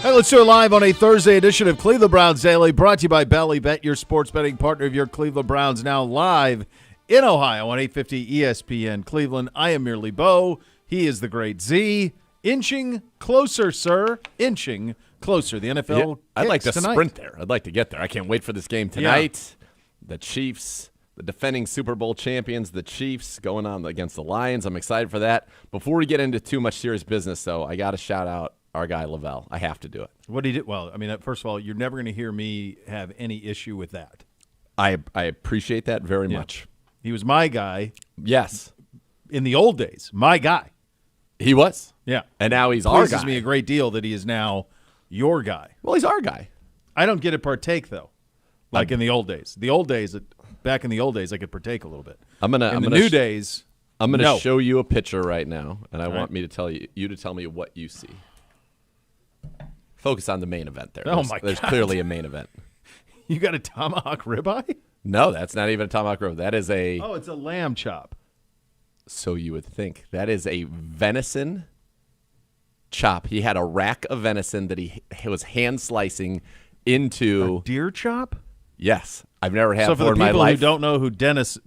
Hey, let's do it live on a Thursday edition of Cleveland Browns Daily, brought to you by Belly Bet, your sports betting partner of your Cleveland Browns, now live in Ohio on 850 ESPN Cleveland. I am merely Bo. He is the great Z. Inching closer, sir. Inching closer. The NFL I'd like to tonight. sprint there. I'd like to get there. I can't wait for this game tonight. Yeah. The Chiefs, the defending Super Bowl champions, the Chiefs going on against the Lions. I'm excited for that. Before we get into too much serious business, though, I got to shout out our guy Lavelle. I have to do it. What did he do? Well, I mean, first of all, you're never going to hear me have any issue with that. I appreciate that very much. He was my guy. Yes. In the old days, my guy. He was. Yeah. And now he's our guy. It pleases me a great deal that he is now your guy. Well, he's our guy. I don't get to partake, though, like in the old days. Back in the old days, I could partake a little bit. In the new days, I'm going to show you a picture right now, and I want me to tell you to tell me what you see. Focus on the main event there. There's clearly a main event. You got a tomahawk ribeye? No, that's not even a tomahawk ribeye. That is a... Oh, it's a lamb chop. So you would think. That is a venison chop. He had a rack of venison that he was hand slicing into... A deer chop? Yes. I've never had so for in my life. So for the people who don't know who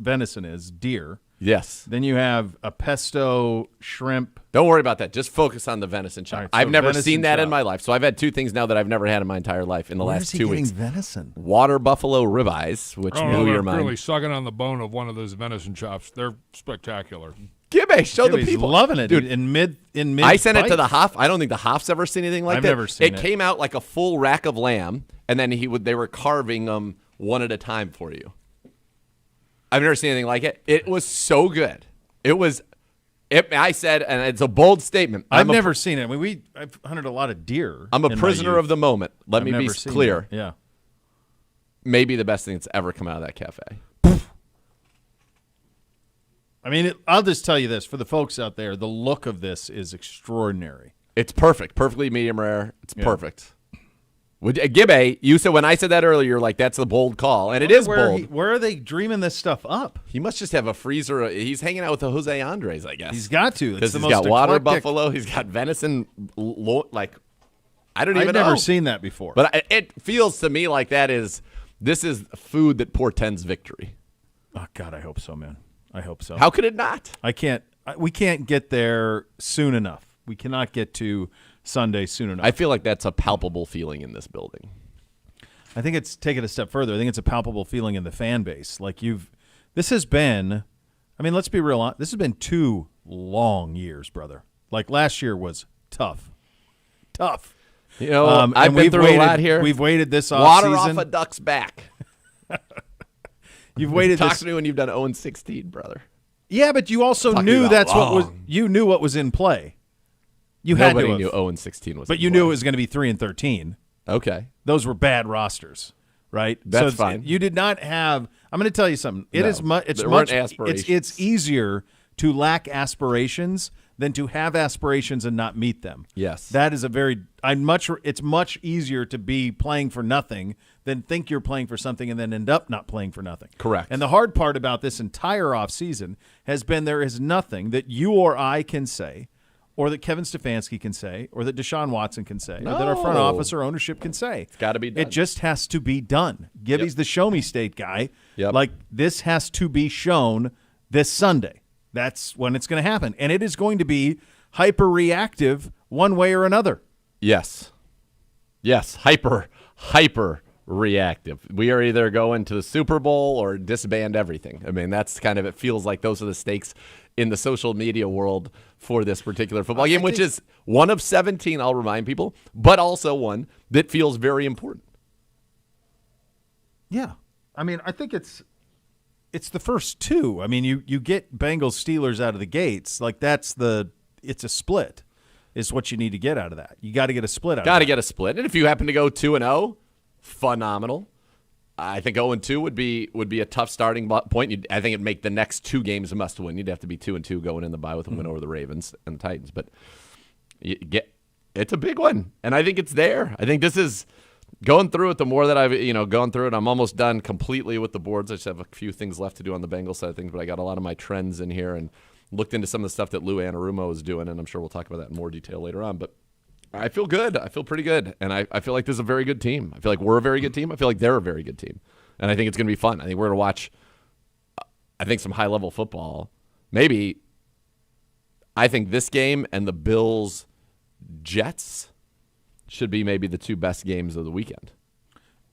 venison is, deer. Yes. Then you have a pesto shrimp. Don't worry about that. Just focus on the venison chop. Right, so I've never seen that chop in my life. So I've had two things now that I've never had in my entire life in the last 2 weeks. Venison? Water buffalo ribeyes, which blew your mind. Really sucking on the bone of one of those venison chops. They're spectacular. Gibby, show the people. Loving it, dude. In mid. I sent it to the Hoff. I don't think the Hoff's ever seen anything like that. I've never seen it. It came out like a full rack of lamb, and then they were carving them one at a time for you. I've never seen anything like it. It was so good. I said, and it's a bold statement. I've never seen it. I mean, I've hunted a lot of deer. I'm a prisoner of the moment. Let me be clear. Yeah. Maybe the best thing that's ever come out of that cafe. I mean, I'll just tell you this. For the folks out there, the look of this is extraordinary. It's perfect. Perfectly medium rare. It's perfect. Gibby, you said when I said that earlier, you're like, that's a bold call. And it is bold. Where are they dreaming this stuff up? He must just have a freezer. He's hanging out with the Jose Andres, I guess. He's got to. Because he's got water buffalo. He's got venison. I don't even know. I've never seen that before. But it feels to me like this is food that portends victory. Oh, God, I hope so, man. I hope so. How could it not? We can't get there soon enough. We cannot get to Sunday soon enough. I feel like that's a palpable feeling in this building. I think it's taken a step further. I think it's a palpable feeling in the fan base. This has been, I mean, let's be real. This has been 2 long years, brother. Like last year was tough. You know, I've been through a lot here. We've waited this offseason. Water off a duck's back. You've waited. Talk to me when you've done 0-16, brother. Yeah, but you also knew you knew what was in play. Nobody knew 0-16 was. But you knew it was going to be 3-13. Okay, those were bad rosters, right? That's fine. You did not have. I'm going to tell you something. It's easier to lack aspirations than to have aspirations and not meet them. Yes, that is it's much easier to be playing for nothing than think you're playing for something and then end up not playing for nothing. Correct. And the hard part about this entire offseason has been there is nothing that you or I can say, or that Kevin Stefanski can say, or that Deshaun Watson can say, or that our front office or ownership can say. It's got to be done. It just has to be done. Gibby's the show me state guy. Yep. Like, this has to be shown this Sunday. That's when it's going to happen. And it is going to be hyper-reactive one way or another. Yes. Hyper reactive. We are either going to the Super Bowl or disband everything. I mean, that's kind of, it feels like those are the stakes in the social media world for this particular football game, which is one of 17, I'll remind people, but also one that feels very important. Yeah. I mean, I think it's the first 2. I mean, you get Bengals Steelers out of the gates. Like, it's a split is what you need to get out of that. You got to get a split out of that. Got to get a split. And if you happen to go 2-0, phenomenal. I think 0-2 would be a tough starting point. I think it'd make the next 2 games a must-win. You'd have to be 2-2 going in the bye with a win over the Ravens and the Titans. But it's a big one, and I think it's there. I think this is going through it. The more that I've gone through it, I'm almost done completely with the boards. I just have a few things left to do on the Bengals side of things, but I got a lot of my trends in here and looked into some of the stuff that Lou Anarumo is doing, and I'm sure we'll talk about that in more detail later on. But I feel good. I feel pretty good. And I feel like this is a very good team. I feel like we're a very good team. I feel like they're a very good team. And I think it's going to be fun. I think we're going to watch, I think, some high-level football. Maybe, I think this game and the Bills-Jets should be maybe the two best games of the weekend.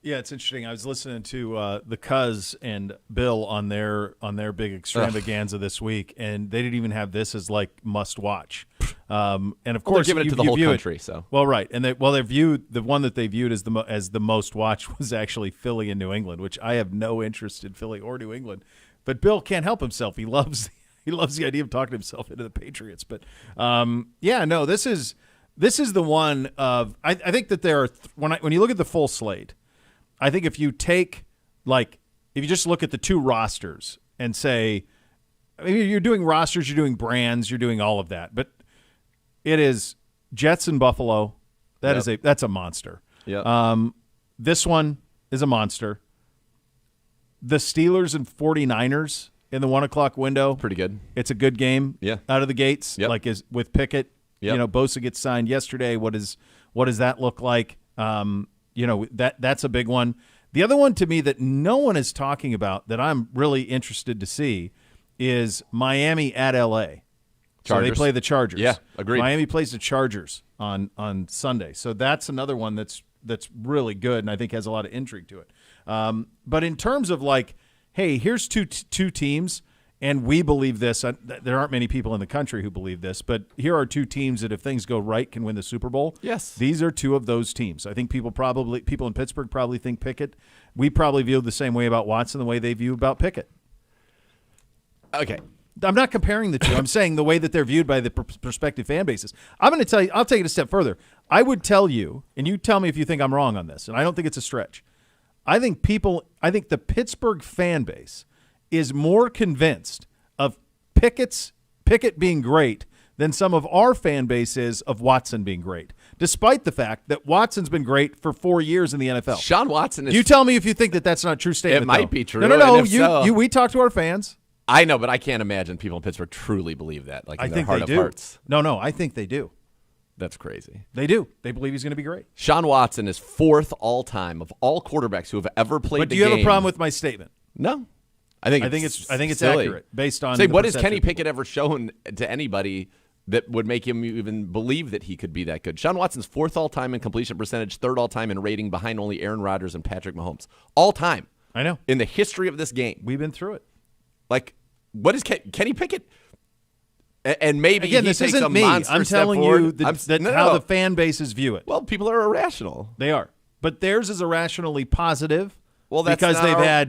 Yeah, it's interesting. I was listening to the Cuz and Bill on their big extravaganza this week, and they didn't even have this as like must watch. And of course, they're giving it to the whole country. So well, right, and they viewed the one that they viewed as the most watched was actually Philly and New England, which I have no interest in Philly or New England. But Bill can't help himself. He loves the idea of talking himself into the Patriots. But this is the one of I think that there are when you look at the full slate. I think if you just look at the two rosters and say, I mean, you're doing rosters, you're doing brands, you're doing all of that, but it is Jets and Buffalo. That's a monster. Yeah. This one is a monster. The Steelers and 49ers in the 1 o'clock window. Pretty good. It's a good game. Yeah. Out of the gates. Yep. Like is with Pickett. Yep. Bosa gets signed yesterday. What does that look like? That's a big one. The other one to me that no one is talking about that I'm really interested to see is Miami at L.A. Chargers. So they play the Chargers. Yeah, agreed. Miami plays the Chargers on Sunday. So that's another one that's really good and I think has a lot of intrigue to it. But in terms of like, hey, here's two teams, and we believe this. There aren't many people in the country who believe this, but here are two teams that if things go right can win the Super Bowl. Yes. These are two of those teams. I think people in Pittsburgh probably think Pickett. We probably view the same way about Watson the way they view about Pickett. Okay. I'm not comparing the two. I'm saying the way that they're viewed by the prospective fan bases. I'm going to tell you, I'll take it a step further. I would tell you, and you tell me if you think I'm wrong on this, and I don't think it's a stretch. I think the Pittsburgh fan base is more convinced of Pickett being great than some of our fan base is of Watson being great, despite the fact that Watson's been great for 4 years in the NFL. Sean Watson is... You tell me if you think that that's not a true statement. It might be true. No. We talk to our fans. I know, but I can't imagine people in Pittsburgh truly believe that. Like, in their heart of hearts. No, I think they do. That's crazy. They do. They believe he's going to be great. Sean Watson is fourth all-time of all quarterbacks who have ever played the game. But do you have a problem with my statement? No. I think it's silly. Accurate based on. Say, what has Kenny Pickett ever shown to anybody that would make him even believe that he could be that good? Sean Watson's fourth all-time in completion percentage, third all-time in rating, behind only Aaron Rodgers and Patrick Mahomes. All-time. I know. In the history of this game. We've been through it. Like, what is Kenny Pickett? And maybe again, this takes isn't a me. monster I'm step telling forward. you how the fan bases view it. Well, people are irrational. They are, but theirs is irrationally positive. Well, that's because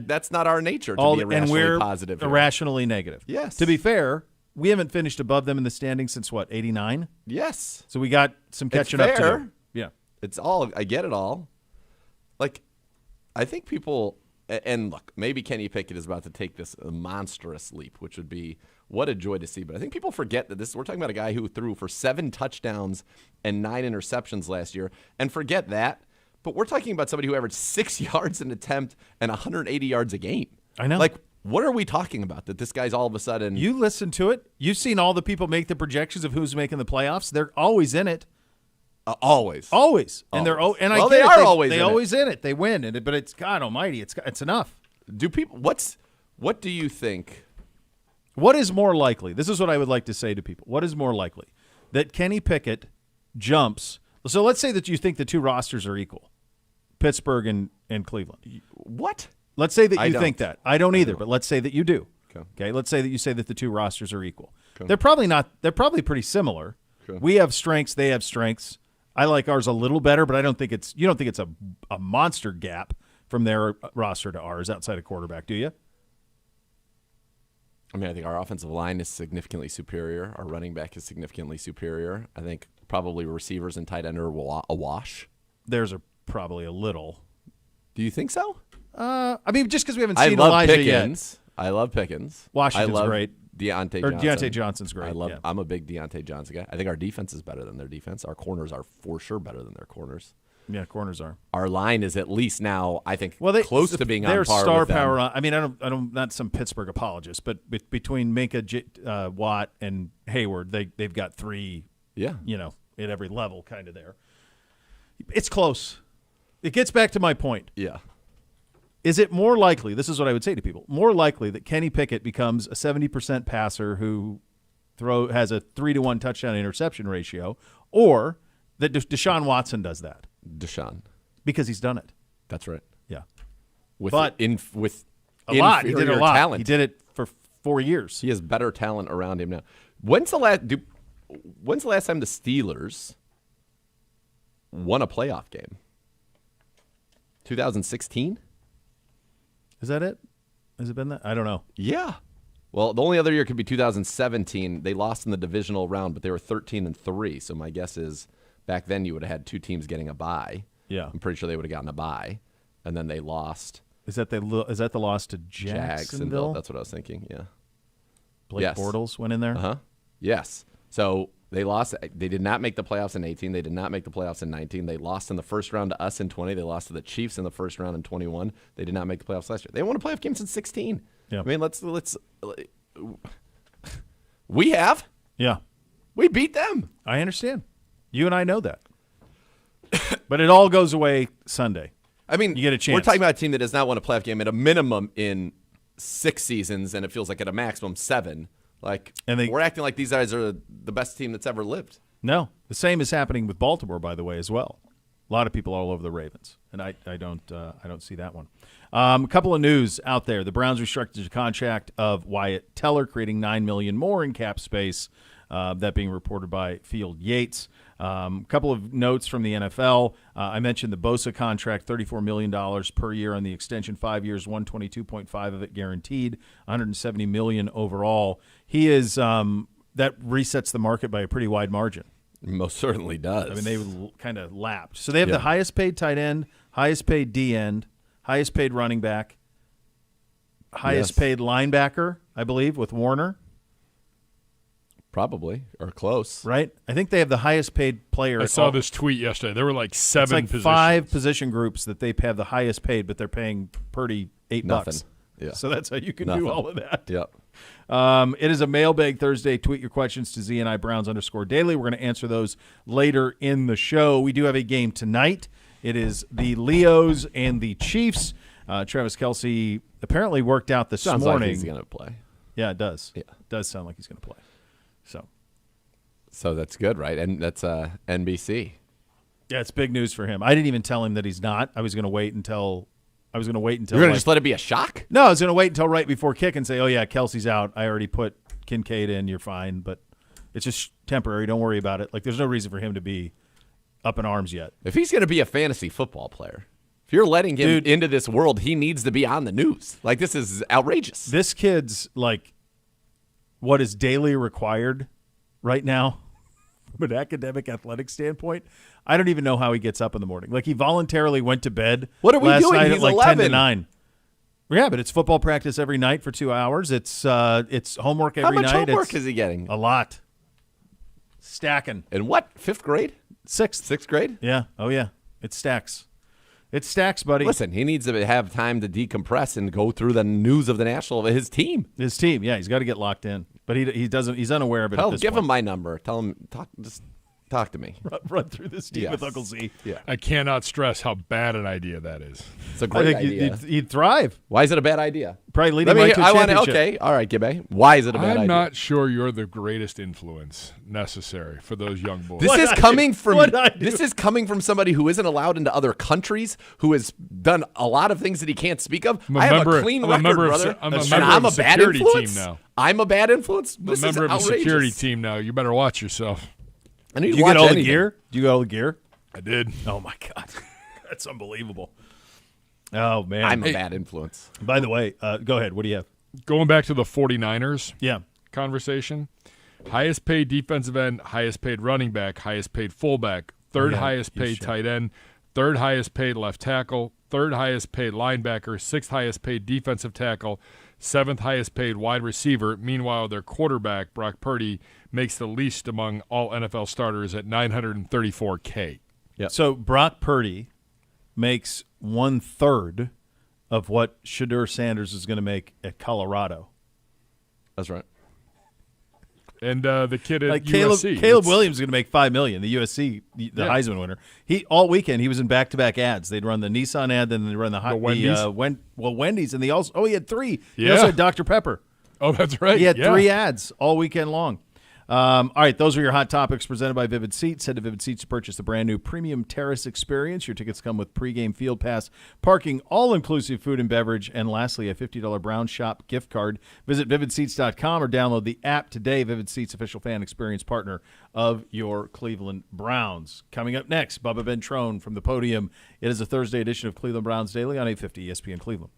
that's not our nature to be irrationally and we're positive. Here. Irrationally negative. Yes. To be fair, we haven't finished above them in the standings since what, 89? Yes. So we got some catching up to do. Yeah. It's all. I get it all. Like, I think people. And look, maybe Kenny Pickett is about to take this monstrous leap, which would be what a joy to see. But I think people forget that we're talking about a guy who threw for 7 touchdowns and 9 interceptions last year, and forget that. But we're talking about somebody who averaged 6 yards an attempt and 180 yards a game. I know. Like, what are we talking about? That this guy's all of a sudden. You listen to it. You've seen all the people make the projections of who's making the playoffs. They're always in it. Always. And they're and well, they are always. They always in it. They win. But it's God Almighty. It's enough. Do people? What do you think? What is more likely? This is what I would like to say to people. What is more likely? That Kenny Pickett jumps. So let's say that you think the two rosters are equal, Pittsburgh and Cleveland. What? Let's say that you think that. I don't either. But let's say that you do. Okay. Let's say that you say that the two rosters are equal. Okay. They're probably not. They're probably pretty similar. Okay. We have strengths. They have strengths. I like ours a little better, but I don't think it's. You don't think it's a monster gap from their roster to ours outside of quarterback, do you? I mean, I think our offensive line is significantly superior. Our running back is significantly superior. I think probably receivers and tight end are a wash. Theirs are probably a little. Do you think so? I mean, just because we haven't seen Elijah Pickens. I love Pickens. Washington's great. Deontay Johnson's great. I'm a big Deontay Johnson guy. I think our defense is better than their defense. Our corners are for sure better than their corners. Yeah, corners are. Our line is at least now, I think, close to being on par with them. Their star power. I mean, I'm not some Pittsburgh apologist, but between Minka, Watt, and Hayward, they've got 3. Yeah. at every level kind of there. It's close. It gets back to my point. Yeah. Is it more likely, this is what I would say to people, more likely that Kenny Pickett becomes a 70% passer who has a 3-to-1 touchdown interception ratio, or that Deshaun Watson does that? Deshaun. Because he's done it. That's right. Yeah. With But with a lot. He did it a lot. Talent. He did it for 4 years. He has better talent around him now. When's the last time the Steelers won a playoff game? 2016? Is that it? Has it been that? I don't know. Yeah. Well, the only other year could be 2017. They lost in the divisional round, but they were 13-3. So my guess is back then you would have had 2 teams getting a bye. Yeah. I'm pretty sure they would have gotten a bye, and then they lost. Is that the loss to Jacksonville? That's what I was thinking. Yeah. Blake Yes. Bortles went in there. Uh-huh. Yes. So they lost. They did not make the playoffs in 18. They did not make the playoffs in 19. They lost in the first round to us in 20. They lost to the Chiefs in the first round in 21. They did not make the playoffs last year. They won a playoff game since 16. Yeah. I mean, let's. We have. Yeah. We beat them. I understand. You and I know that. But it all goes away Sunday. I mean, you get a chance. We're talking about a team that has not won a playoff game at a minimum in 6 seasons, and it feels like at a maximum 7. We're acting like these guys are the best team that's ever lived. No, the same is happening with Baltimore, by the way, as well. A lot of people all over the Ravens, and I don't see that one. A couple of news out there: the Browns restructured the contract of Wyatt Teller, creating $9 million more in cap space. That being reported by Field Yates. A couple of notes from the NFL. I mentioned the Bosa contract, $34 million per year on the extension, 5 years, $122.5 of it guaranteed, $170 million overall. He is that resets the market by a pretty wide margin. Most certainly does. I mean, they kind of lapped. So they have the highest paid tight end, highest paid D end, highest paid running back, highest paid linebacker, I believe, with Warner. Probably, or close. Right? I think they have the highest paid player. I saw this tweet yesterday. There were like 7 it's like positions. 5 position groups that they have the highest paid, but they're paying Purdy $8. Yeah. So that's how you can do all of that. Yep. It is a Mailbag Thursday. Tweet your questions to ZNI Browns_daily. We're going to answer those later in the show. We do have a game tonight. It is the Leos and the Chiefs. Travis Kelce apparently worked out this Sounds morning. like he's going to play. Yeah, it does. Yeah. It does sound like he's going to play. So that's good, right? And that's NBC. Yeah, it's big news for him. I didn't even tell him that he's not. I was going to wait until. You're going to just let it be a shock? No, I was going to wait until right before kick and say, "Oh yeah, Kelsey's out. I already put Kincaid in. You're fine." But it's just temporary. Don't worry about it. Like there's no reason for him to be up in arms yet. If he's going to be a fantasy football player, if you're letting him into this world, he needs to be on the news. Like this is outrageous. This kid's like what is daily required right now from an academic athletic standpoint. I don't even know how he gets up in the morning. Like he voluntarily went to bed what are we last doing? night He's at like 11. 10 to 9. Yeah, but it's football practice every night for 2 hours. It's homework every night. How much homework is he getting? A lot. Stacking. In what? 5th grade? 6th. 6th grade? Yeah. Oh, yeah. It stacks. It stacks, buddy. Listen, he needs to have time to decompress and go through the news of his team. His team, yeah. He's got to get locked in. But he doesn't. He's unaware of it at this give point. him my number. Tell him, talk to me. Run through this team with Uncle Z. Yeah. I cannot stress how bad an idea that is. It's a great idea. He'd thrive. Why is it a bad idea? Probably leading right to a championship. Okay, all right, Gibbe. Why is it a bad idea? I'm not sure you're the greatest influence necessary for those young boys. This is coming from somebody who isn't allowed into other countries, who has done a lot of things that he can't speak of. I have a clean record, brother. I'm a a bad security influence team now. I'm a bad influence. I'm a member of a security team now. You better watch yourself. Do you get all the gear? Do you get all the gear? I did. Oh my God, that's unbelievable. Oh man, I'm a bad influence. By the way, go ahead. What do you have? Going back to the 49ers Yeah. conversation, highest paid defensive end, highest paid running back, highest paid fullback, third highest paid tight end, third highest paid left tackle, third highest paid linebacker, sixth highest paid defensive tackle, seventh highest paid wide receiver. Meanwhile, their quarterback, Brock Purdy, makes the least among all NFL starters at $934K. Yeah. So Brock Purdy makes 1/3 of what Shedeur Sanders is going to make at Colorado. That's right. And the kid at Like USC. Caleb Williams is going to make $5 million. The USC, the Yeah. Heisman winner. He all weekend he was in back-to-back ads. They'd run the Nissan ad, then they'd run the Wendy's? Wendy's, and he had 3. He Yeah. also had Dr. Pepper. Oh, that's right. He had yeah. 3 ads all weekend long. All right, those are your hot topics presented by Vivid Seats. Head to Vivid Seats to purchase the brand new Premium Terrace Experience. Your tickets come with pregame field pass, parking, all-inclusive food and beverage, and lastly, a $50 Brown Shop gift card. Visit vividseats.com or download the app today. Vivid Seats, official fan experience partner of your Cleveland Browns. Coming up next, Bubba Ventrone from the podium. It is a Thursday edition of Cleveland Browns Daily on 850 ESPN Cleveland.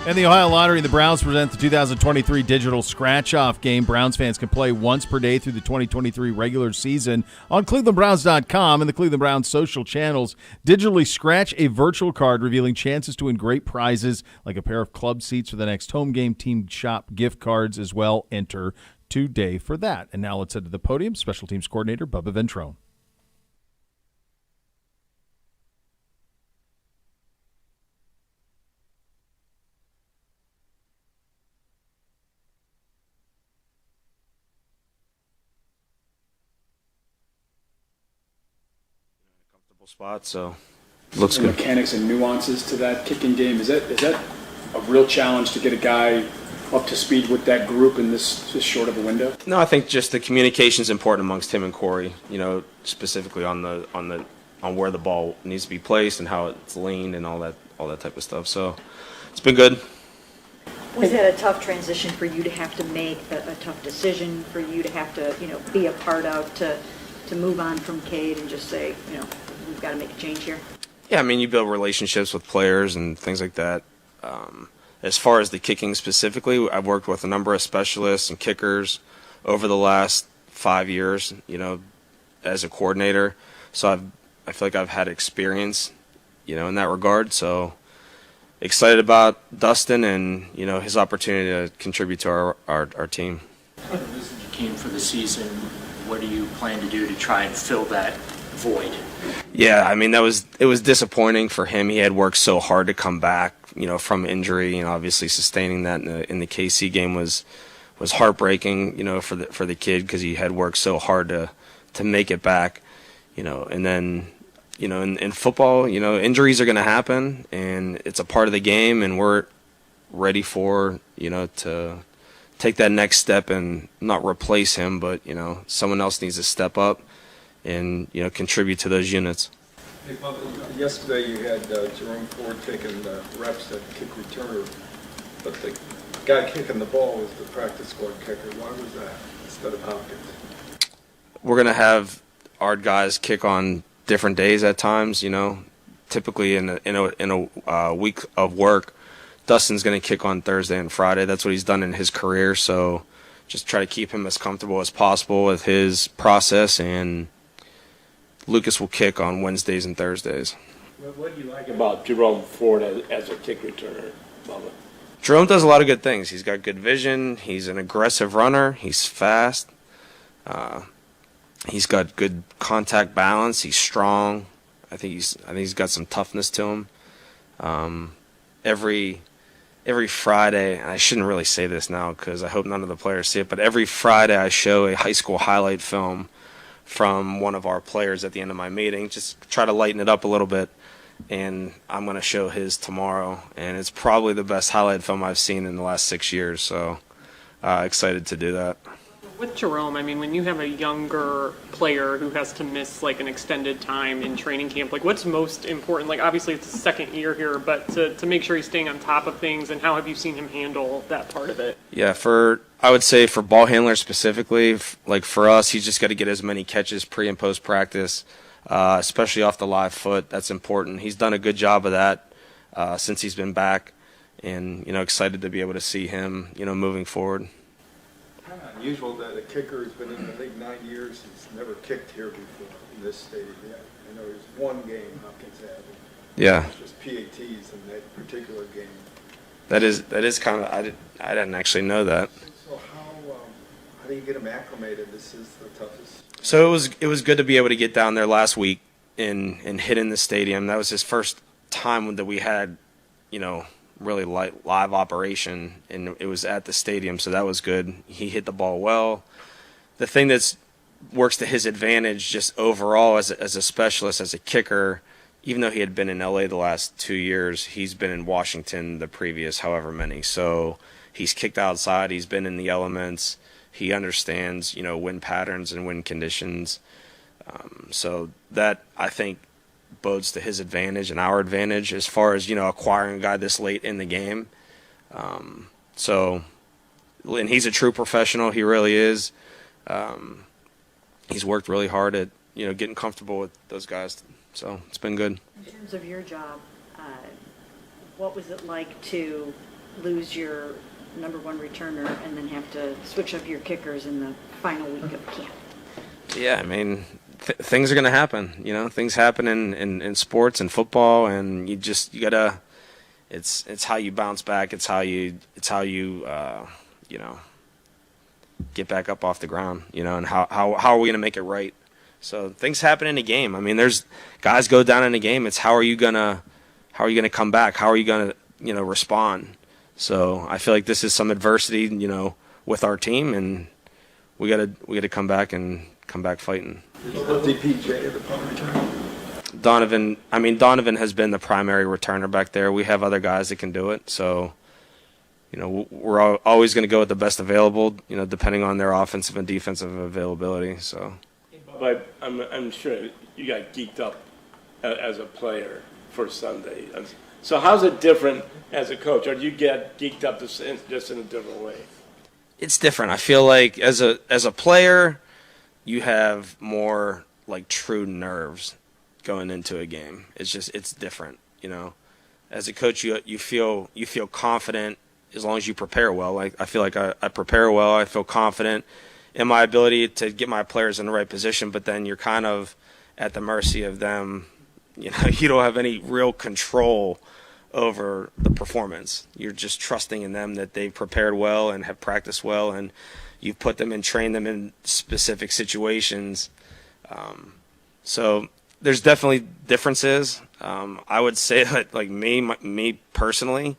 And the Ohio Lottery and the Browns present the 2023 Digital Scratch-Off game. Browns fans can play once per day through the 2023 regular season on ClevelandBrowns.com and the Cleveland Browns social channels. Digitally scratch a virtual card, revealing chances to win great prizes like a pair of club seats for the next home game, team shop gift cards as well. Enter today for that. And now let's head to the podium. Special Teams Coordinator Bubba Ventrone. Spot, so looks the good. Mechanics and nuances to that kicking game. Is that a real challenge to get a guy up to speed with that group in this short of a window? No, I think just the communication is important amongst him and Corey. Specifically on where the ball needs to be placed and how it's leaned and all that type of stuff. So it's been good. Was that a tough transition for you to have to make, a tough decision for you to have to, be a part of, to move on from Cade and just say, we've got to make a change here? Yeah, I mean, you build relationships with players and things like that. As far as the kicking specifically, I've worked with a number of specialists and kickers over the last 5 years, as a coordinator. So I feel like I've had experience, in that regard. So excited about Dustin and, his opportunity to contribute to our team. As you came for the season, what do you plan to do to try and fill that void? Yeah, I mean, it was disappointing for him. He had worked so hard to come back, from injury, and obviously sustaining that in the KC game was heartbreaking, for the kid, because he had worked so hard to make it back, and then, in football, injuries are going to happen, and it's a part of the game, and we're ready for, to take that next step and not replace him, but, someone else needs to step up and, contribute to those units. Hey, Bubba, yesterday you had Jerome Ford taking reps at kick returner, but the guy kicking the ball was the practice squad kicker. Why was that instead of Hopkins? We're going to have our guys kick on different days at times, typically in a week of work. Dustin's going to kick on Thursday and Friday. That's what he's done in his career, so just try to keep him as comfortable as possible with his process, and Lucas will kick on Wednesdays and Thursdays. What do you like about Jerome Ford as a kick returner, Bubba? Jerome does a lot of good things. He's got good vision. He's an aggressive runner. He's fast. He's got good contact balance. He's strong. I think he's got some toughness to him. Every Friday, and I shouldn't really say this now because I hope none of the players see it, but every Friday I show a high school highlight film from one of our players at the end of my meeting, just try to lighten it up a little bit, and I'm going to show his tomorrow, and it's probably the best highlight film I've seen in the last 6 years, so excited to do that. With Jerome, I mean, when you have a younger player who has to miss like an extended time in training camp, like what's most important? Like obviously it's the second year here, but to make sure he's staying on top of things, and how have you seen him handle that part of it? Yeah, I would say for ball handlers specifically, like for us, he's just got to get as many catches pre and post practice, especially off the live foot. That's important. He's done a good job of that since he's been back, and excited to be able to see him moving forward. Kind of unusual that a kicker who's been in the league 9 years has never kicked here before in this stadium yet. I know there's one game Hopkins had. Yeah. It's just PATs in that particular game. That is kind of I didn't actually know that. So how do you get him acclimated? This is the toughest. So it was good to be able to get down there last week and hit in the stadium. That was his first time that we had, really live operation, and it was at the stadium, so that was good. He hit the ball well. The thing that's works to his advantage just overall as a specialist, as a kicker, even though he had been in LA the last 2 years, he's been in Washington the previous however many. So he's kicked outside, he's been in the elements, he understands, wind patterns and wind conditions. So that, I think, bodes to his advantage and our advantage as far as, acquiring a guy this late in the game. And he's a true professional. He really is. He's worked really hard at, getting comfortable with those guys. So it's been good. In terms of your job, what was it like to lose your number one returner and then have to switch up your kickers in the final week of camp? Yeah, I mean, things are going to happen. Things happen in sports and football, and you gotta. It's how you bounce back. It's how you get back up off the ground. And how are we going to make it right? So things happen in a game. I mean, there's guys go down in a game. It's how are you gonna come back? How are you gonna respond? So I feel like this is some adversity with our team, and we gotta come back fighting. DPJ, the punt return. Donovan has been the primary returner back there. We have other guys that can do it. So we're always going to go with the best available, depending on their offensive and defensive availability. So, But I'm sure you got geeked up as a player for Sunday. So how's it different as a coach? Or do you get geeked up just in a different way? it's different. I feel like as a player, you have more like true nerves going into a game. It's different. As a coach, you feel confident as long as you prepare well. I feel like I prepare well. I feel confident in my ability to get my players in the right position, but then you're kind of at the mercy of them. You don't have any real control over the performance. You're just trusting in them that they've prepared well and have practiced well, and you've put them and trained them in specific situations. So there's definitely differences. I would say that, like me personally,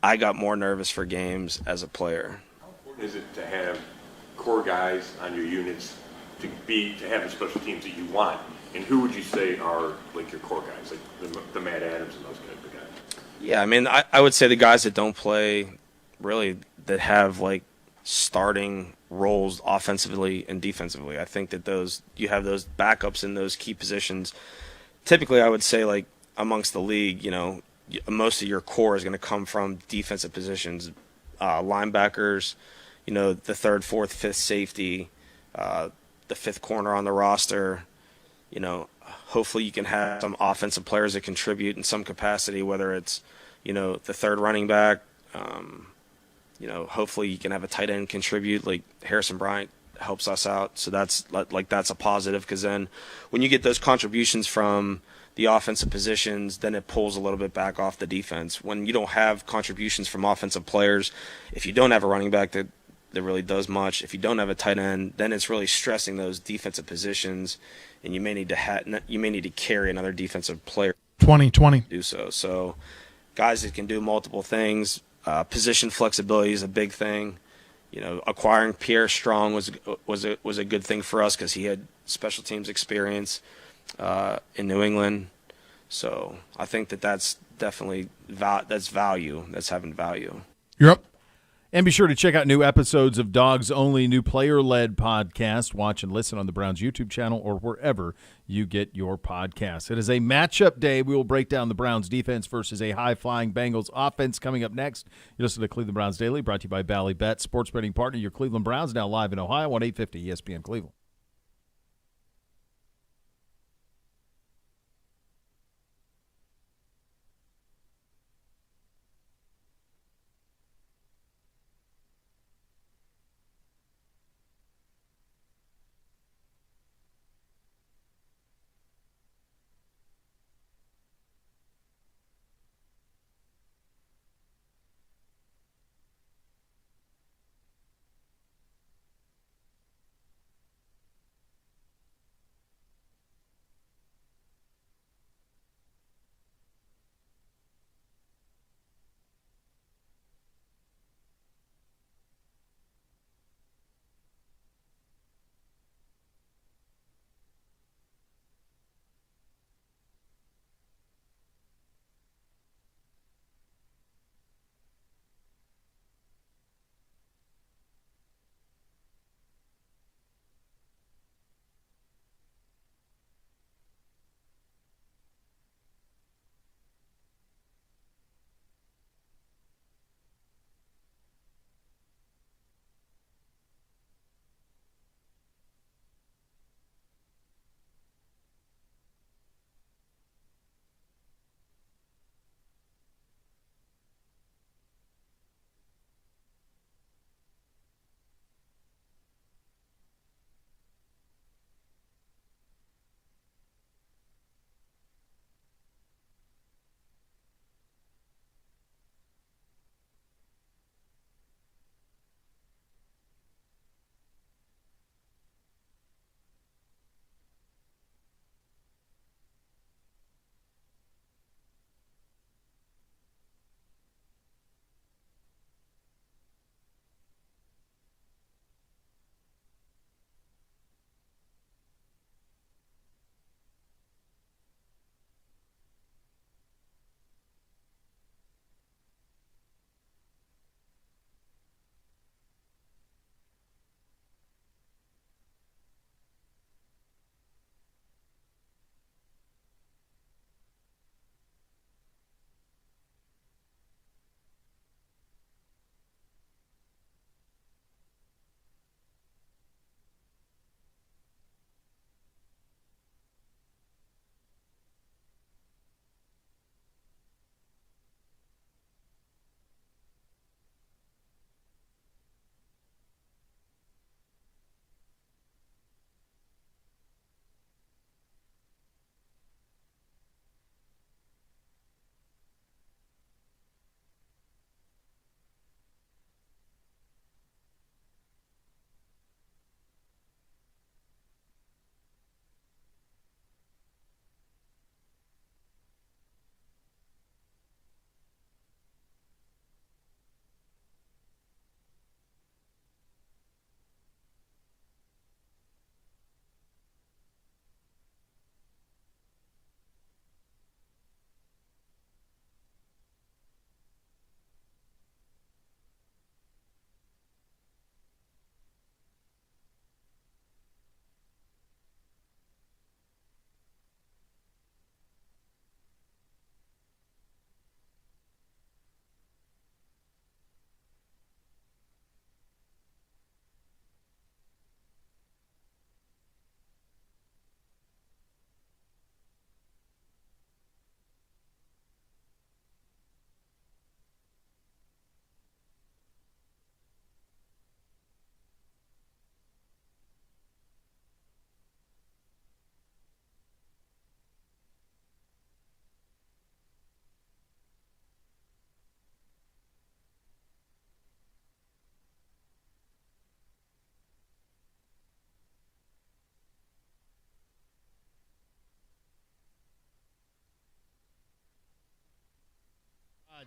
I got more nervous for games as a player. How important is it to have core guys on your units to have the special teams that you want? And who would you say are like your core guys, like the Matt Adams and those type of guys? Yeah, I mean, I would say the guys that don't play, really, that have like starting roles offensively and defensively. I think that you have those backups in those key positions. Typically, I would say, like, amongst the league, most of your core is going to come from defensive positions, linebackers, the third, fourth, fifth safety, the fifth corner on the roster. Hopefully you can have some offensive players that contribute in some capacity, whether it's, the third running back. Hopefully you can have a tight end contribute, like Harrison Bryant helps us out. So that's a positive, because then when you get those contributions from the offensive positions, then it pulls a little bit back off the defense. When you don't have contributions from offensive players, if you don't have a running back that really does much, if you don't have a tight end, then it's really stressing those defensive positions, and you may need to carry another defensive player. 2020 do so. So guys that can do multiple things. Position flexibility is a big thing. Acquiring Pierre Strong was a good thing for us, because he had special teams experience in New England. So I think that's definitely that's value. That's having value. You're up. And be sure to check out new episodes of Dogs Only, new player-led podcast. Watch and listen on the Browns YouTube channel or wherever you get your podcasts. It is a matchup day. We will break down the Browns defense versus a high-flying Bengals offense coming up next. You listen to Cleveland Browns Daily, brought to you by Bally Bet, sports betting partner, your Cleveland Browns, now live in Ohio on 850 ESPN Cleveland.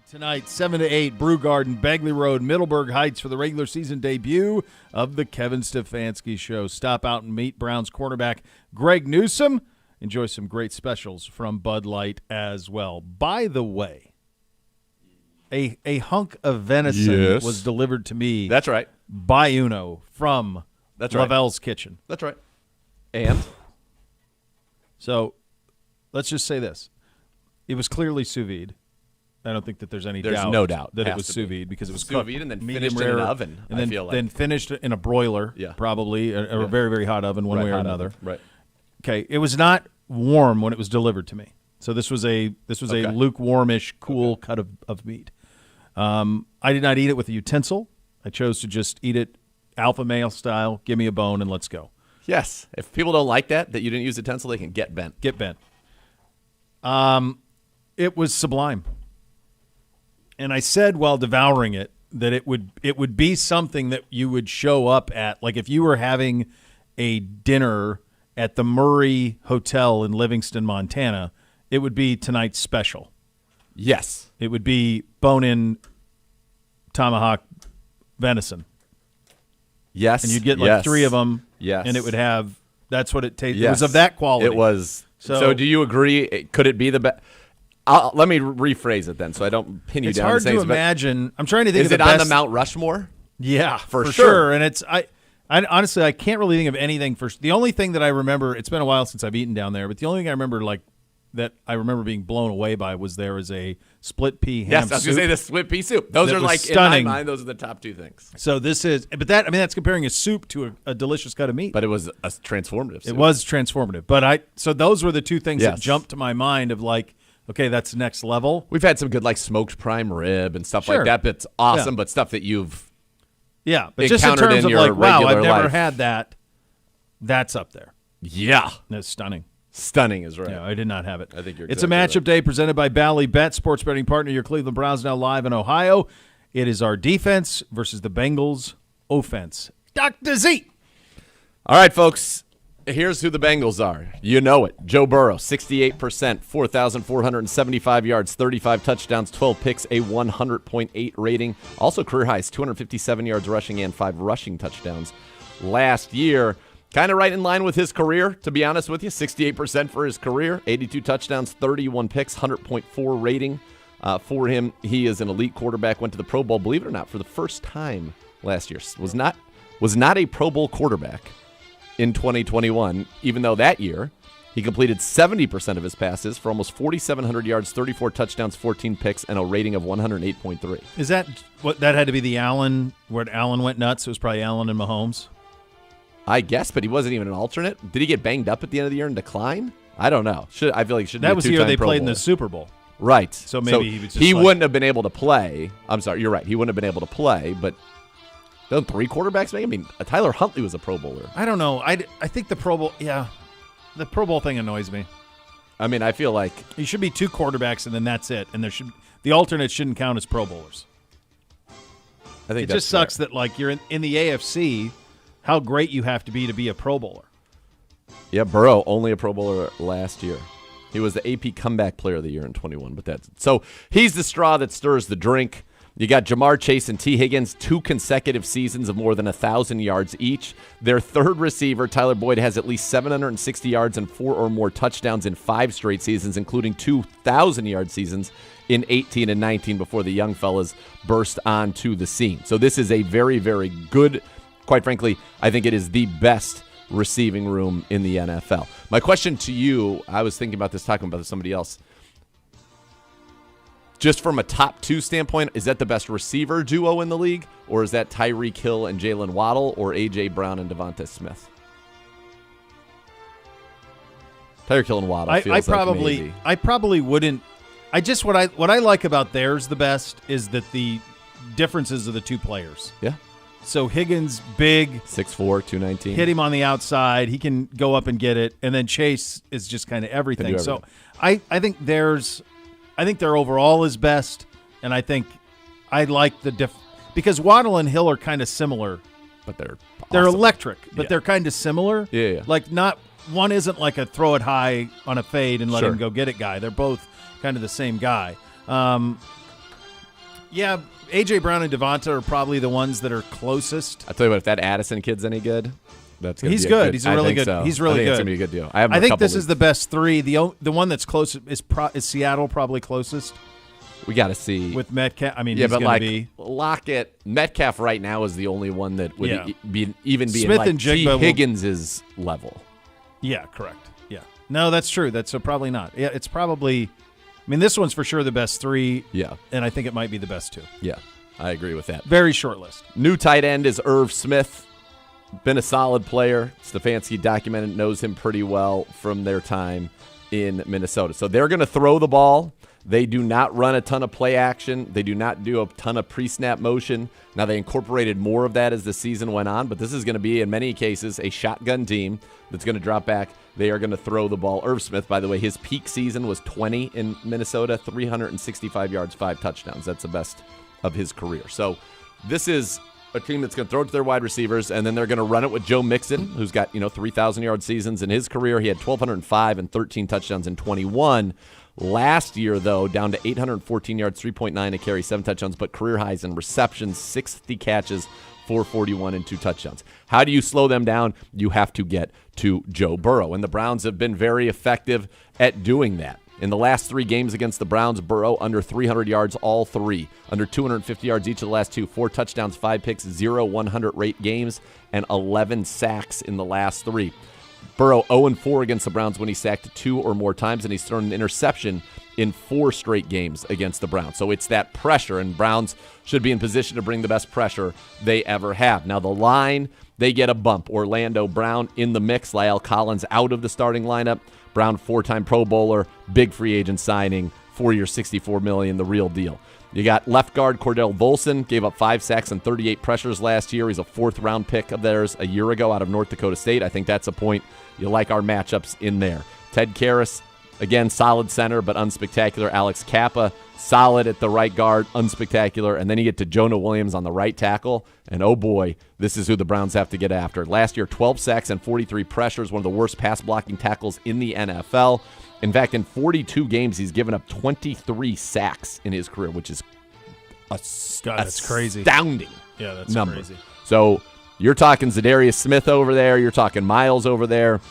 Tonight, 7 to 8, Brew Garden, Bagley Road, Middleburg Heights for the regular season debut of the Kevin Stefanski Show. Stop out and meet Browns cornerback Greg Newsome. Enjoy some great specials from Bud Light as well. By the way, a hunk of venison was delivered to me. That's right. By Uno from Lavelle's Kitchen. That's right. And? So let's just say this. It was clearly sous vide. I don't think that there's no doubt that it was sous vide because it was sous vide and then finished in an oven. And then finished in a broiler, probably, or a very, very hot oven, one way or another. Right. Okay. It was not warm when it was delivered to me. So this was a lukewarmish, cool cut of meat. I did not eat it with a utensil. I chose to just eat it alpha male style. Give me a bone and let's go. Yes. If people don't like that you didn't use a utensil, they can get bent. Get bent. It was sublime. And I said while devouring it that it would be something that you would show up at. Like if you were having a dinner at the Murray Hotel in Livingston, Montana, it would be tonight's special. Yes. It would be bone-in tomahawk venison. Yes. And you'd get like 3 of them. Yes. And it would have, that's what it tasted. Yes. It was of that quality. It was. So do you agree? Could it be the best? Let me rephrase it then, so I don't pin you down. It's hard to imagine. I'm trying to think. Is it on the Mount Rushmore? Yeah, for sure. And it's I honestly I can't really think of anything for. The only thing that I remember, it's been a while since I've eaten down there, but the only thing I remember being blown away by was there is a split pea ham. Yes, I was going to say the split pea soup. Those are like stunning. In my mind, those are the top 2 things. So this is, but that's comparing a soup to a delicious cut of meat. But it was a transformative soup. It was transformative. But so those were the 2 things that jumped to my mind of like. Okay, that's next level. We've had some good like smoked prime rib and stuff like that. That's awesome, but stuff that you've but just in terms of like, wow, I've never had that. That's up there. Yeah, that's stunning. Stunning is right. Yeah, I did not have it. I think you're. It's a matchup day presented by Bally Bet, sports betting partner. Your Cleveland Browns now live in Ohio. It is our defense versus the Bengals' offense. Dr. Z. All right, folks. Here's who the Bengals are. You know it. Joe Burrow, 68%, 4,475 yards, 35 touchdowns, 12 picks, a 100.8 rating. Also career highs, 257 yards rushing and 5 rushing touchdowns last year. Kind of right in line with his career, to be honest with you. 68% for his career, 82 touchdowns, 31 picks, 100.4 rating for him. He is an elite quarterback, went to the Pro Bowl, believe it or not, for the first time last year. Was not a Pro Bowl quarterback in 2021, even though that year he completed 70% of his passes for almost 4,700 yards, 34 touchdowns, 14 picks, and a rating of 108.3. Is that what that had to be the Allen, where Allen went nuts? It was probably Allen and Mahomes? I guess, but he wasn't even an alternate. Did he get banged up at the end of the year and decline? I don't know. I feel like he should. That was the year they Pro played in Bowler. the Super Bowl. Right. So maybe he was just wouldn't have been able to play. I'm sorry, you're right. He wouldn't have been able to play, but don't 3 quarterbacks make? I mean, Tyler Huntley was a Pro Bowler. I don't know. I think the Pro Bowl, the Pro Bowl thing annoys me. I mean, I feel like you should be 2 quarterbacks and then that's it. And the alternates shouldn't count as Pro Bowlers. I think it just sucks that like you're in the AFC. How great you have to be a Pro Bowler. Yeah, Burrow, only a Pro Bowler last year. He was the AP Comeback Player of the Year in 21, but that's it. So he's the straw that stirs the drink. You got Jamar Chase and T. Higgins, 2 consecutive seasons of more than 1,000 yards each. Their third receiver, Tyler Boyd, has at least 760 yards and 4 or more touchdowns in 5 straight seasons, including 2,000-yard seasons in 18 and 19 before the young fellas burst onto the scene. So this is a very, very good, quite frankly, I think it is the best receiving room in the NFL. My question to you, I was thinking about this, talking about this with somebody else. Just from a top 2 standpoint, is that the best receiver duo in the league? Or is that Tyreek Hill and Jalen Waddle or A.J. Brown and Devonta Smith? Tyreek Hill and Waddle feels like maybe. I probably wouldn't. What I like about theirs the best is that the differences of the 2 players. Yeah. So Higgins, big. 6'4", 219. Hit him on the outside. He can go up and get it. And then Chase is just kind of everything. So I think I think their overall is best. And I think I like because Waddle and Hill are kind of similar. But they're electric, but they're kind of similar. Yeah. Like one isn't like a throw it high on a fade and let him go get it guy. They're both kind of the same guy. Yeah, A.J. Brown and Devonta are probably the ones that are closest. I'll tell you what, if that Addison kid's any good, that's gonna He's be good. He's a I really think good. so. He's really I think good. It's gonna be a good deal. I have him I a think couple this is weeks. the best three. The one that's close is Seattle, probably closest We got to see with Metcalf. I mean, Yeah, he's but going like to be. Lockett, Metcalf right now is the only one that would Yeah. even be Smith in like and T. Jigba will- Higgins' level. Yeah, correct. Yeah, no, that's true. That's probably not. Yeah, it's probably. I mean, this one's for sure the best three. Yeah, and I think it might be the best two. yeah, I agree with that. Very short list. New tight end is Irv Smith. Been a solid player. Stefanski documented, knows him pretty well from their time in Minnesota. So they're going to throw the ball. They do not run a ton of play action. They do not do a ton of pre-snap motion. Now, they incorporated more of that as the season went on, but this is going to be, in many cases, a shotgun team that's going to drop back. They are going to throw the ball. Irv Smith, by the way, his peak season was 20 in Minnesota, 365 yards, 5 touchdowns. That's the best of his career. So this is a team that's going to throw it to their wide receivers, and then they're going to run it with Joe Mixon, who's got 3,000-yard seasons in his career. He had 1,205 and 13 touchdowns in 21. Last year, though, down to 814 yards, 3.9 a carry, 7 touchdowns, but career highs in receptions, 60 catches, 441 and 2 touchdowns. How do you slow them down? You have to get to Joe Burrow, and the Browns have been very effective at doing that. In the last 3 games against the Browns, Burrow under 300 yards, all 3. Under 250 yards each of the last 2. 4 touchdowns, 5 picks, 0 100 rate games, and 11 sacks in the last 3. Burrow 0-4 against the Browns when he sacked 2 or more times, and he's thrown an interception in 4 straight games against the Browns. So it's that pressure, and Browns should be in position to bring the best pressure they ever have. Now the line, they get a bump. Orlando Brown in the mix. La'el Collins out of the starting lineup. Brown, 4-time Pro Bowler, big free agent signing, 4-year, $64 million, the real deal. You got left guard Cordell Volson, gave up 5 sacks and 38 pressures last year. He's a 4th-round pick of theirs a year ago out of North Dakota State. I think that's a point. You like our matchups in there. Ted Karras, again, solid center, but unspectacular. Alex Kappa, solid at the right guard, unspectacular. And then you get to Jonah Williams on the right tackle, and oh boy, this is who the Browns have to get after. Last year, 12 sacks and 43 pressures, one of the worst pass-blocking tackles in the NFL. In fact, in 42 games, he's given up 23 sacks in his career, which is that's crazy. Astounding. Yeah, that's number. crazy. So you're talking Zadarius Smith over there. You're talking Miles over there.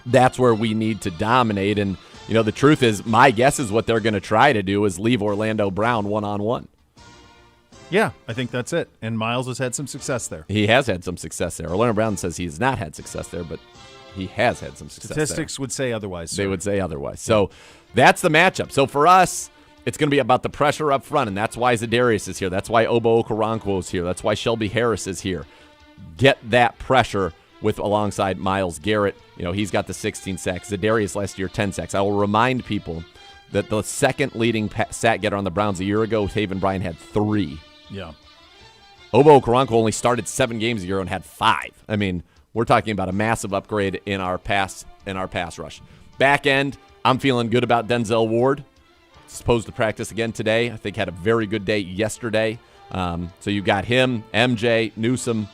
That's where we need to dominate. And, the truth is, my guess is what they're going to try to do is leave Orlando Brown one-on-one. Yeah, I think that's it. And Miles has had some success there. He has had some success there. Orlando Brown says he has not had success there, but he has had some success Statistics would say otherwise. They would say otherwise. So that's the matchup. So for us, it's going to be about the pressure up front, and that's why Zadarius is here. That's why Obo Okoronkwo is here. That's why Shelby Harris is here. Get that pressure with alongside Myles Garrett. He's got the 16 sacks. Zadarius last year, 10 sacks. I will remind people that the second leading sack getter on the Browns a year ago, Taven Bryan, had 3. Yeah. Obo Okoronkwo only started 7 games a year and had 5. I mean, we're talking about a massive upgrade in our pass rush. Back end, I'm feeling good about Denzel Ward. Supposed to practice again today. I think had a very good day yesterday. So you got him, MJ, Newsome.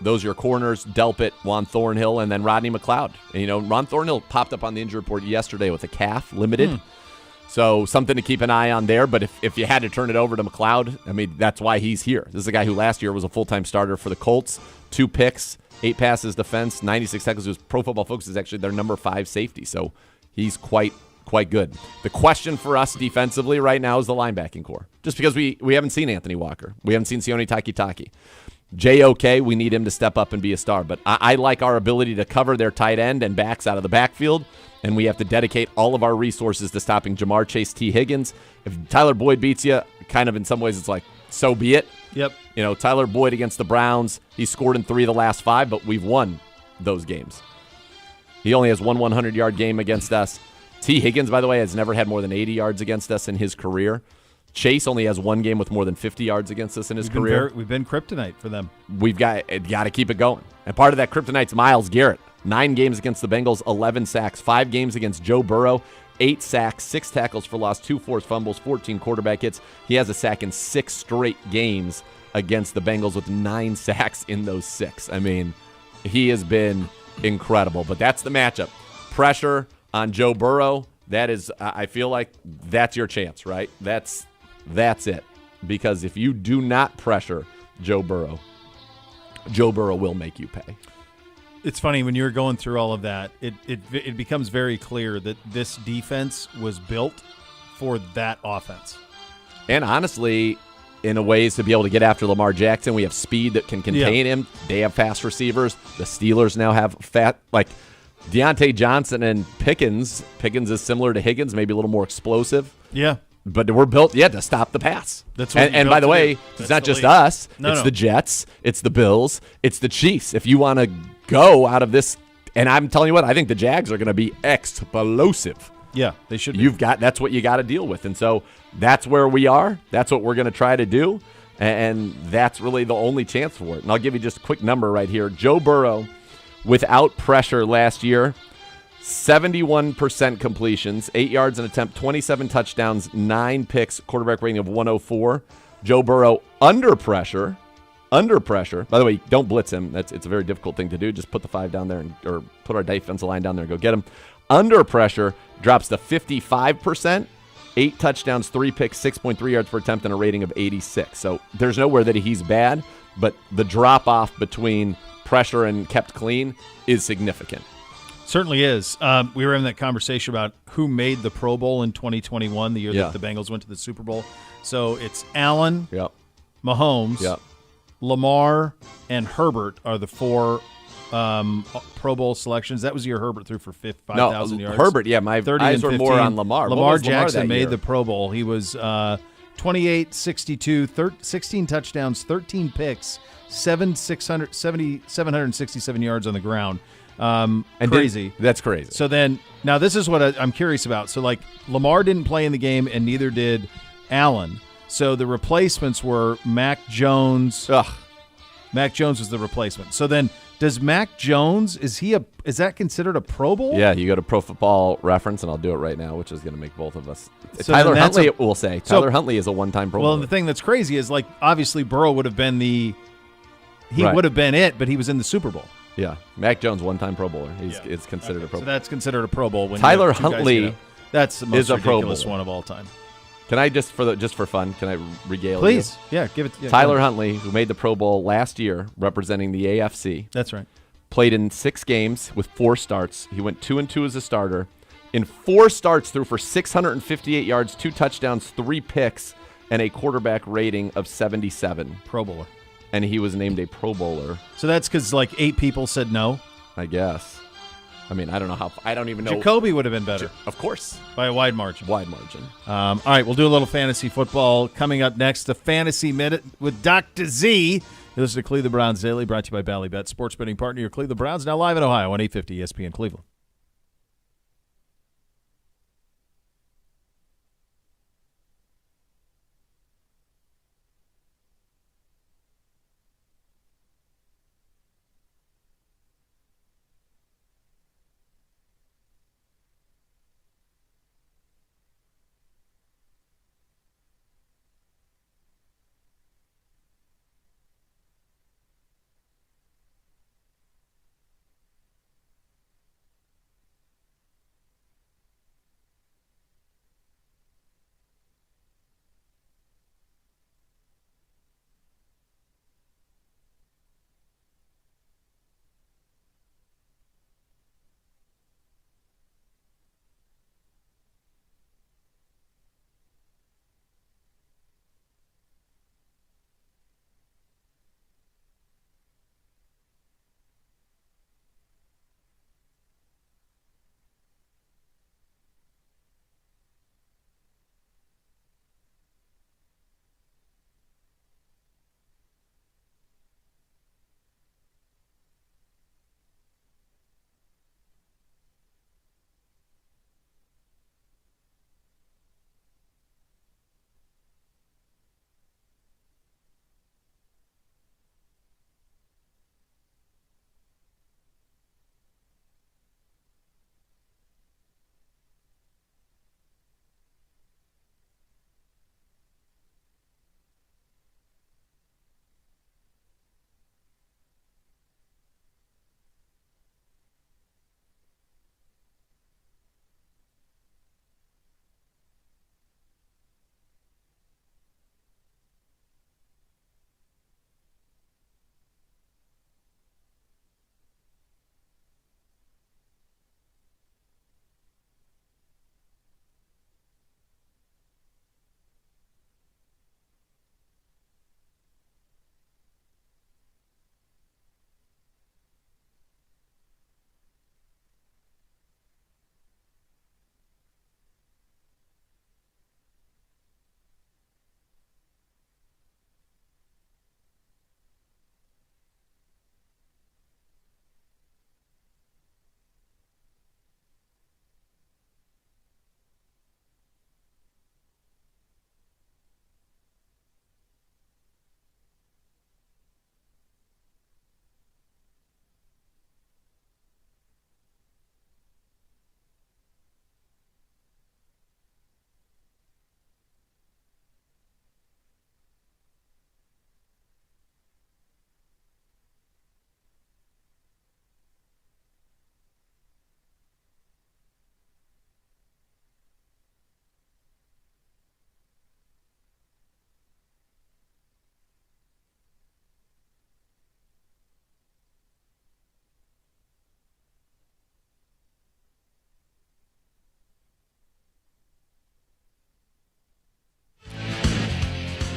Those are your corners, Delpit, Juan Thornhill, and then Rodney McLeod. And, Ron Thornhill popped up on the injury report yesterday with a calf, limited. So something to keep an eye on there. But if you had to turn it over to McLeod, I mean, that's why he's here. This is a guy who last year was a full-time starter for the Colts. 2 picks, 8 passes defense, 96 tackles. His Pro Football Focus is actually their number 5 safety. So he's quite good. The question for us defensively right now is the linebacking core. Just because we haven't seen Anthony Walker. We haven't seen Sione Takitaki. JOK, we need him to step up and be a star. But I like our ability to cover their tight end and backs out of the backfield, and we have to dedicate all of our resources to stopping Jamar Chase, T. Higgins. If Tyler Boyd beats you, kind of in some ways it's like, so be it. Yep. Tyler Boyd against the Browns, he scored in 3 of the last 5, but we've won those games. He only has one 100-yard game against us. T. Higgins, by the way, has never had more than 80 yards against us in his career. Chase only has 1 game with more than 50 yards against us in his career. We've been kryptonite for them. We've got to keep it going. And part of that kryptonite's Myles Garrett. 9 games against the Bengals, 11 sacks. 5 games against Joe Burrow, 8 sacks, 6 tackles for loss, 2 forced fumbles, 14 quarterback hits. He has a sack in 6 straight games against the Bengals with 9 sacks in those 6. I mean, he has been incredible. But that's the matchup. Pressure on Joe Burrow. That is, I feel like that's your chance, right? That's it. because if you do not pressure Joe Burrow will make you pay. It's funny, when you're going through all of that, it becomes very clear that this defense was built for that offense. And honestly, in a ways to be able to get after Lamar Jackson, we have speed that can contain him. They have fast receivers. The Steelers now have Deontay Johnson and Pickens. Pickens is similar to Higgins, maybe a little more explosive. Yeah. But we're built, to stop the pass. That's what and by the way, it's not just us. It's the Jets. It's the Bills. It's the Chiefs. If you want to go out of this, and I'm telling you what, I think the Jags are going to be explosive. Yeah, they should be. That's what you got to deal with. And so that's where we are. That's what we're going to try to do. And that's really the only chance for it. And I'll give you just a quick number right here. Joe Burrow, without pressure last year, 71% completions, 8 yards an attempt, 27 touchdowns, 9 picks, quarterback rating of 104. Joe Burrow under pressure. By the way, don't blitz him. It's a very difficult thing to do. Just put the 5 down there or put our defensive line down there and go get him. Under pressure drops to 55%, 8 touchdowns, 3 picks, 6.3 yards per attempt, and a rating of 86. So there's nowhere that he's bad, but the drop-off between pressure and kept clean is significant. Certainly is. We were having that conversation about who made the Pro Bowl in 2021, the year that the Bengals went to the Super Bowl. So it's Allen, Mahomes, Lamar, and Herbert are the 4 Pro Bowl selections. That was the year Herbert threw for 5,000 yards. Herbert, my 30 eyes and were more on Lamar. Lamar Jackson made the Pro Bowl. He was 28, 62, 16 touchdowns, 13 picks, 767 yards on the ground. Crazy. That's crazy. So then, now this is what I'm curious about. So, Lamar didn't play in the game, and neither did Allen. So the replacements were Mac Jones. Mac Jones was the replacement. So then, does Mac Jones, is that considered a Pro Bowl? Yeah, you go to Pro Football Reference, and I'll do it right now, which is going to make both of us. So Tyler Huntley, we'll say. Tyler Huntley is a one-time Pro Bowler. Well, the thing that's crazy is, obviously Burrow would have been would have been it, but he was in the Super Bowl. Yeah, Mac Jones, one-time Pro Bowler. It's considered a Pro Bowl. So that's considered a Pro Bowl. When Tyler Huntley that's the most ridiculous Pro Bowl one of all time. Can I just for fun? Can I regale Please, you? yeah, give it. Yeah, Tyler Huntley, who made the Pro Bowl last year, representing the AFC. That's right. Played in 6 games with 4 starts. He went 2-2 as a starter. In 4 starts, threw for 658 yards, 2 touchdowns, 3 picks, and a quarterback rating of 77. Pro Bowler. And he was named a Pro Bowler. So that's because 8 people said no? I guess. I mean, I don't know how. I don't even know. Jacoby would have been better. Of course. By a wide margin. Wide margin. All right, we'll do a little fantasy football. Coming up next, the Fantasy Minute with Dr. Z. You listen to Cleveland Browns Daily, brought to you by Ballybet, sports betting partner, your Cleveland Browns, now live in Ohio on 850 ESPN Cleveland.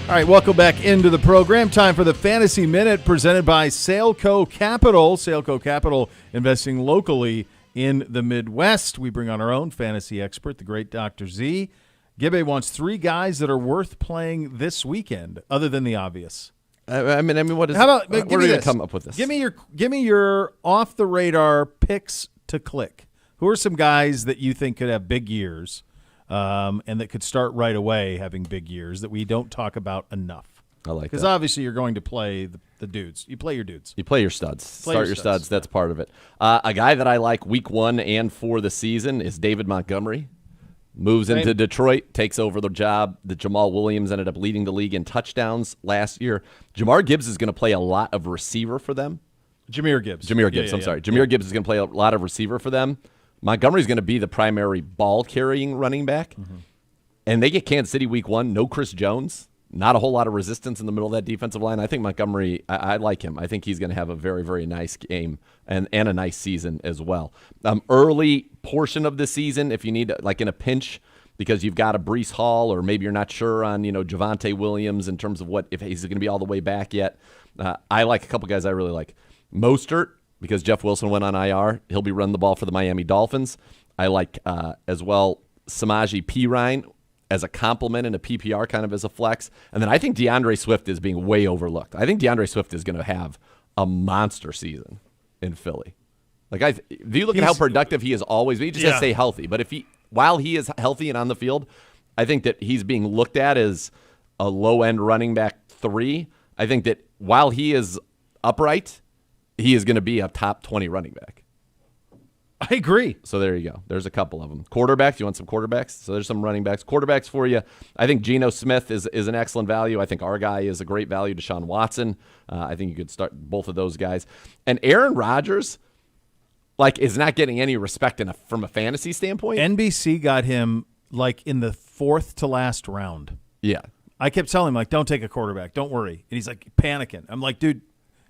All right, welcome back into the program. Time for the Fantasy Minute presented by Sailco Capital. Sailco Capital, investing locally in the Midwest. We bring on our own fantasy expert, the great Dr. Z. Gibbe wants 3 guys that are worth playing this weekend, other than the obvious. I mean, what is? How about where give are me you this? gonna come up with this? Give me your off the radar picks to click. Who are some guys that you think could have big years, and that could start right away having big years that we don't talk about enough? I like that. Because obviously you're going to play the dudes. You play your dudes. You play your studs. Start your studs. That's part of it. A guy that I like week 1 and for the season is David Montgomery. Moves into Detroit, takes over the job that Jamal Williams ended up leading the league in touchdowns last year. Jamar Gibbs is going to play a lot of receiver for them. Jameer Gibbs. I'm sorry. Jameer Gibbs is going to play a lot of receiver for them. Montgomery's going to be the primary ball-carrying running back. Mm-hmm. And they get Kansas City week 1. No Chris Jones. Not a whole lot of resistance in the middle of that defensive line. I think Montgomery, I like him. I think he's going to have a very, very nice game and a nice season as well. Early portion of the season, if you need, like in a pinch, because you've got a Breece Hall or maybe you're not sure on, Javonte Williams in terms of if he's going to be all the way back yet. I like a couple guys I really like. Mostert, because Jeff Wilson went on IR. He'll be running the ball for the Miami Dolphins. I like as well Samaje Perine as a compliment in a PPR, kind of as a flex. And then I think DeAndre Swift is being way overlooked. I think DeAndre Swift is going to have a monster season in Philly. If you look at how productive he has always been, he just has to stay healthy. But while he is healthy and on the field, I think that he's being looked at as a low-end running back 3. I think that while he is upright, he is going to be a top 20 running back. I agree. So there you go. There's a couple of them. Quarterbacks, you want some quarterbacks? So there's some running backs. Quarterbacks for you. I think Geno Smith is an excellent value. I think our guy is a great value. Deshaun Watson. I think you could start both of those guys. And Aaron Rodgers, is not getting any respect from a fantasy standpoint. NBC got him in the 4th to last round. Yeah. I kept telling him don't take a quarterback, don't worry. And he's panicking. I'm like, dude.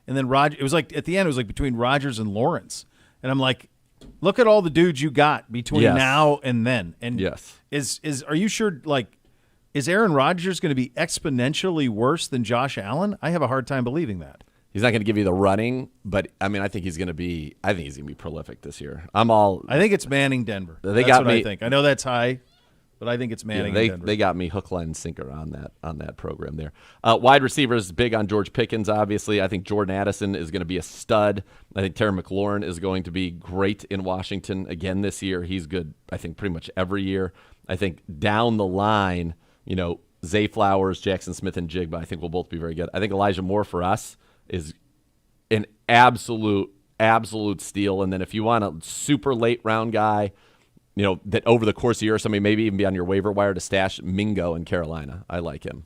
And then it was at the end, it was between Rodgers and Lawrence. And I'm like, look at all the dudes you got between now and then. And are you sure, is Aaron Rodgers going to be exponentially worse than Josh Allen? I have a hard time believing that. He's not going to give you the running, but I think he's going to be prolific this year. I think it's Manning Denver. That's what I think. I know that's high, but I think it's Manning Denver. They got me hook, line, and sinker on that program there. Wide receivers, big on George Pickens, obviously. I think Jordan Addison is going to be a stud. I think Terry McLaurin is going to be great in Washington again this year. He's good, I think, pretty much every year. I think down the line, Zay Flowers, Jackson Smith, and Jigba, I think will both be very good. I think Elijah Moore for us is an absolute steal. And then if you want a super late round guy, that over the course of the year, somebody maybe even be on your waiver wire to stash, Mingo in Carolina. I like him.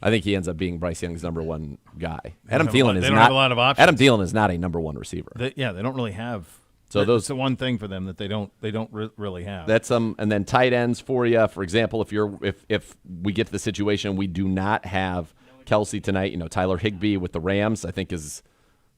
I think he ends up being Bryce Young's number 1 guy. Adam Thielen is not. They don't have a lot of options. Adam Thielen is not a number 1 receiver. They don't really have. So that's the one thing for them that they don't really have. That's and then tight ends for you. For example, if we get to the situation we do not have Kelsey tonight, Tyler Higbee with the Rams, I think is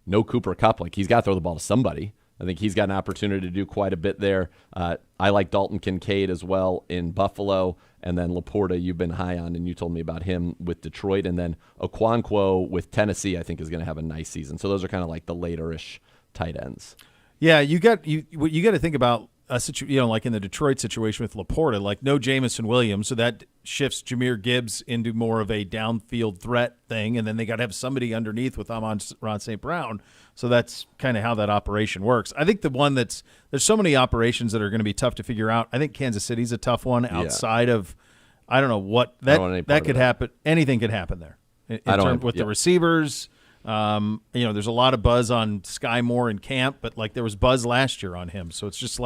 no Cooper Kupp. He's got to throw the ball to somebody. I think he's got an opportunity to do quite a bit there. I like Dalton Kincaid as well in Buffalo. And then Laporta, you've been high on, and you told me about him with Detroit. And then Okonkwo with Tennessee, I think, is going to have a nice season. So those are kind of the later-ish tight ends. Yeah, you got to think about like in the Detroit situation with Laporta, no Jamison Williams, so that shifts Jahmyr Gibbs into more of a downfield threat thing, and then they got to have somebody underneath with Amon-Ra St. Brown. So that's kind of how that operation works. I think the one there's so many operations that are going to be tough to figure out. I think Kansas City's a tough one outside of, I don't know what that could happen. Anything could happen there with the receivers. There's a lot of buzz on Sky Moore in camp, but there was buzz last year on him. So it's just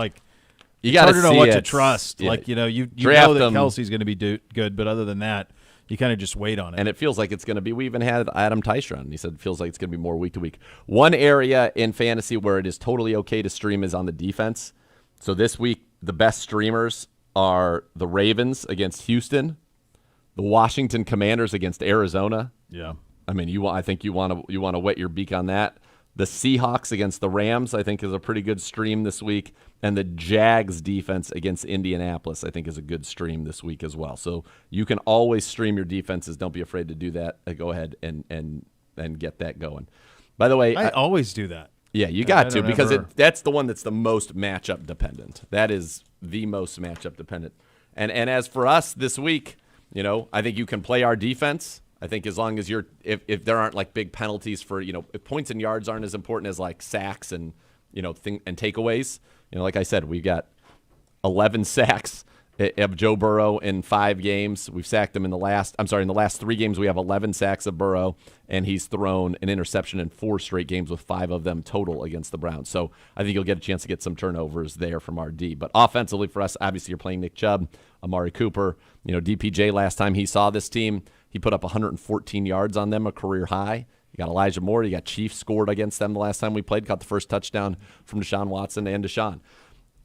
you got to know what to trust. Yeah. You know that Kelsey's going to be good, but other than that, you kind of just wait on it. And it feels like it's going to be. We even had Adam Tystron, and he said it feels like it's going to be more week to week. One area in fantasy where it is totally okay to stream is on the defense. So this week, the best streamers are the Ravens against Houston, the Washington Commanders against Arizona. Yeah. I mean, I think you want to wet your beak on that. The Seahawks against the Rams, I think, is a pretty good stream this week. And the Jags defense against Indianapolis, I think, is a good stream this week as well. So you can always stream your defenses. Don't be afraid to do that. Go ahead and get that going. By the way, I always do that. Yeah, you got to, because that's the one that's the most matchup dependent. That is the most matchup dependent. And as for us this week, I think you can play our defense. I think as long as if there aren't like big penalties for, if points and yards aren't as important as like sacks and, and takeaways. Like I said, we've got 11 sacks of Joe Burrow in 5 games. We've sacked him in the last 3 games, we have 11 sacks of Burrow, and he's thrown an interception in 4 straight games with 5 of them total against the Browns. So I think you'll get a chance to get some turnovers there from our D. But offensively for us, obviously you're playing Nick Chubb, Amari Cooper. DPJ last time he saw this team, he put up 114 yards on them, a career high. You got Elijah Moore. You got Chiefs scored against them the last time we played, caught the first touchdown from Deshaun Watson and Deshaun.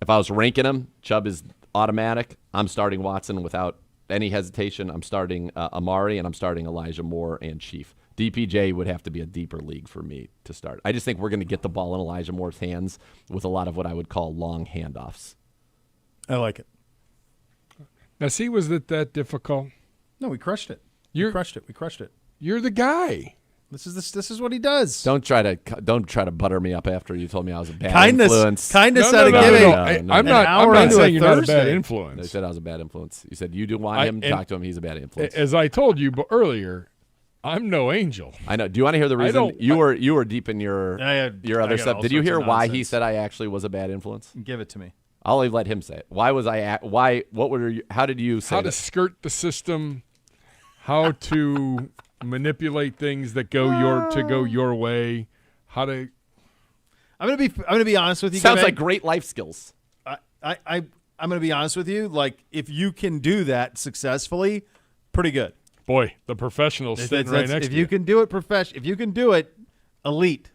If I was ranking them, Chubb is automatic. I'm starting Watson without any hesitation. I'm starting Amari, and I'm starting Elijah Moore and Chief. DPJ would have to be a deeper league for me to start. I just think we're going to get the ball in Elijah Moore's hands with a lot of what I would call long handoffs. I like it. Now, see, was it that difficult? No, we crushed it. We crushed it. You're the guy. This is what he does. Don't try to butter me up after you told me I was a bad influence. Kindness out of giving. I'm not saying you're not a bad influence. No, you said I was a bad influence. You said you do want him. Talk to him. He's a bad influence. As I told you earlier, I'm no angel. I know. Do you want to hear the reason? You were deep in your other stuff. Did you hear why he said I actually was a bad influence? Give it to me. I'll let him say it. Why was I? Why? What were you? How did you say? How to skirt the system? How to manipulate things that go your way? How to? I'm gonna be honest with you. Sounds like great life skills. I'm gonna be honest with you. Like, if you can do that successfully, pretty good. Boy, the professionals sitting right next to you. If you can do it if you can do it, elite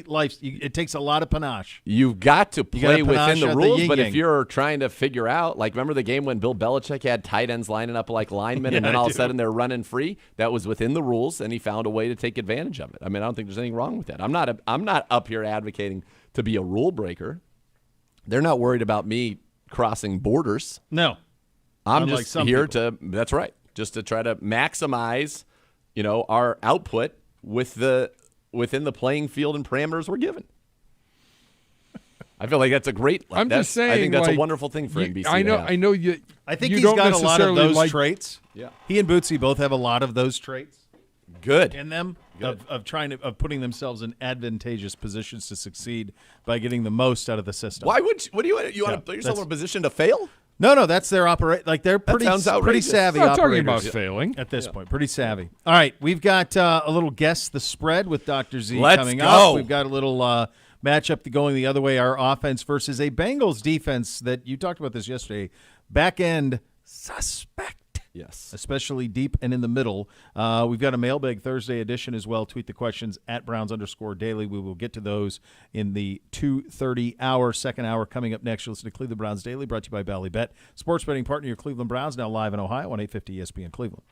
life. It takes a lot of panache. You've got to play within the rules, but yin-yang. if you're trying to figure out, like, remember the game when Bill Belichick had tight ends lining up like linemen, and then all of a sudden they're running free? That was within the rules, and he found a way to take advantage of it. I mean, I don't think there's anything wrong with that. I'm not up here advocating to be a rule breaker. They're not worried about me crossing borders. No, I'm just here to. That's right. Just to try to maximize, our output within the playing field and parameters we're given. I feel like that's a great. I'm just saying. I think that's a wonderful thing for NBC. I know you. I think you he's don't got a lot of those traits. Yeah, he and Bootsy both have a lot of those traits. Good in them of putting themselves in advantageous positions to succeed by getting the most out of the system. Why would you? What do you want to put yourself in a position to fail? No, that's their operate. Like, they're pretty savvy. I'm talking operators about failing at this point. Pretty savvy. All right, we've got a little guess the spread with Dr. Z coming go. up. We've got a little matchup going the other way. Our offense versus a Bengals defense that you talked about this yesterday. Back end suspect. Yes. Especially deep and in the middle. We've got a Mailbag Thursday edition as well. Tweet the questions at Browns_Daily. We will get to those in the 2:30 hour, second hour coming up next. You'll listen to Cleveland Browns Daily, brought to you by Bally Bet. Sports betting partner, your Cleveland Browns, now live in Ohio on 850 ESPN Cleveland.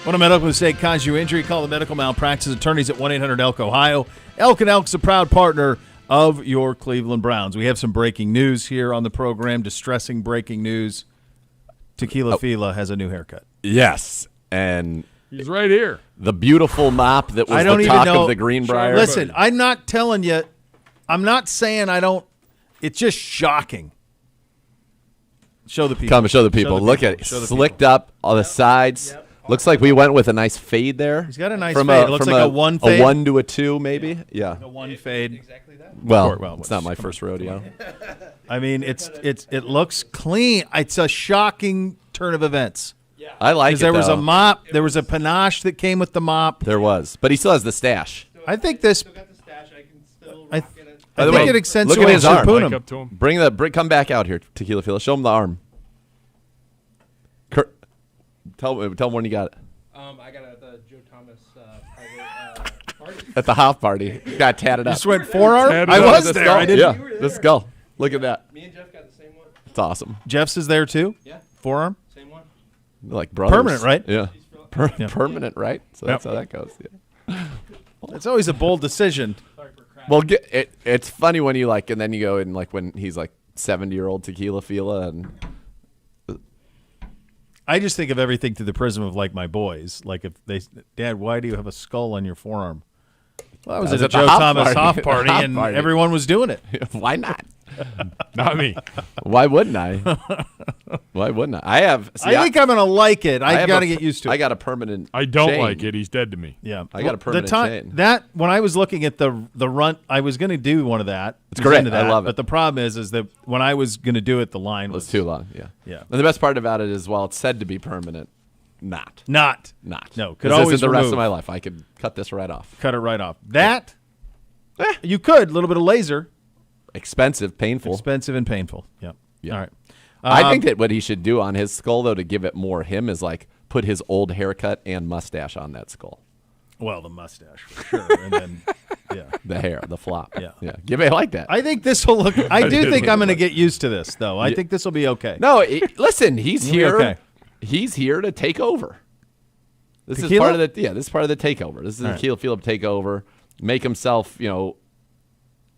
Want a medical mistake cause you injury? Call the medical malpractice attorneys at 1-800-ELK-OHIO. Elk & Elk's a proud partner of your Cleveland Browns. We have some breaking news here on the program, distressing breaking news. Tequila Fila has a new haircut. Yes, and He's right here. the beautiful mop that was the talk of the Greenbrier. Listen, I'm not telling you. I'm not saying I don't. It's just shocking. Show the people. Come and show the people. Look at it. Slicked up on the sides. Yep. Looks like we went with a nice fade there. He's got a nice fade. It looks like a one fade. A 1 to a 2, maybe. Yeah. A one fade. Exactly that. Well, it's not my first rodeo. I mean, it looks clean. It's a shocking turn of events. Yeah. I like it, there was a mop. There was a panache that came with the mop. There was. But he still has the stash. I think this. I think it accentuates look at his arm. Punum. Come back out here, Tequila Fila. Show him the arm. Tell him when you got it. I got it at the Joe Thomas private party. At the Hoff party. Got tatted up. You just went forearm? I was there. I didn't. Yeah, the skull. Look at that. Me and Jeff got the same one. It's awesome. Jeff's is there too? Yeah. Forearm? Same one. Like brothers. Permanent, right? Yeah. Permanent, right? So that's how that goes. Yeah. It's always a bold decision. Well, it's funny when you and then you go and when he's 70-year-old Tequila Fila and. I just think of everything through the prism of my boys. If they, Dad, why do you have a skull on your forearm? Well, I was at a Joe Thomas Hoff party, and everyone was doing it. Why not? Not me. Why wouldn't I? Why wouldn't I? I think I'm going to like it. I've got to get used to it. I got a permanent I don't chain. like it. He's dead to me. Yeah. I got a permanent chain. When I was looking at the run, I was going to do one of that. It's great. I love it. But the problem is that when I was going to do it, the line was too long. Yeah. Yeah. And the best part about it is, while it's said to be permanent, not. No. Could always this is the rest of my life. I could cut this right off. Cut it right off. That you could. A little bit of laser. Expensive, painful. Expensive and painful. Yeah. All right. I think that what he should do on his skull, though, to give it more him, is put his old haircut and mustache on that skull. Well, the mustache for sure, and then the hair, the flop. Yeah. Give it like that. I think this will look. I do think I'm going to get used to this, though. I think this will be okay. No, listen, he's here. Okay. He's here to take over. This Tequila? is part of the This is part of the takeover. This is the All Tequila Philip takeover. Make himself,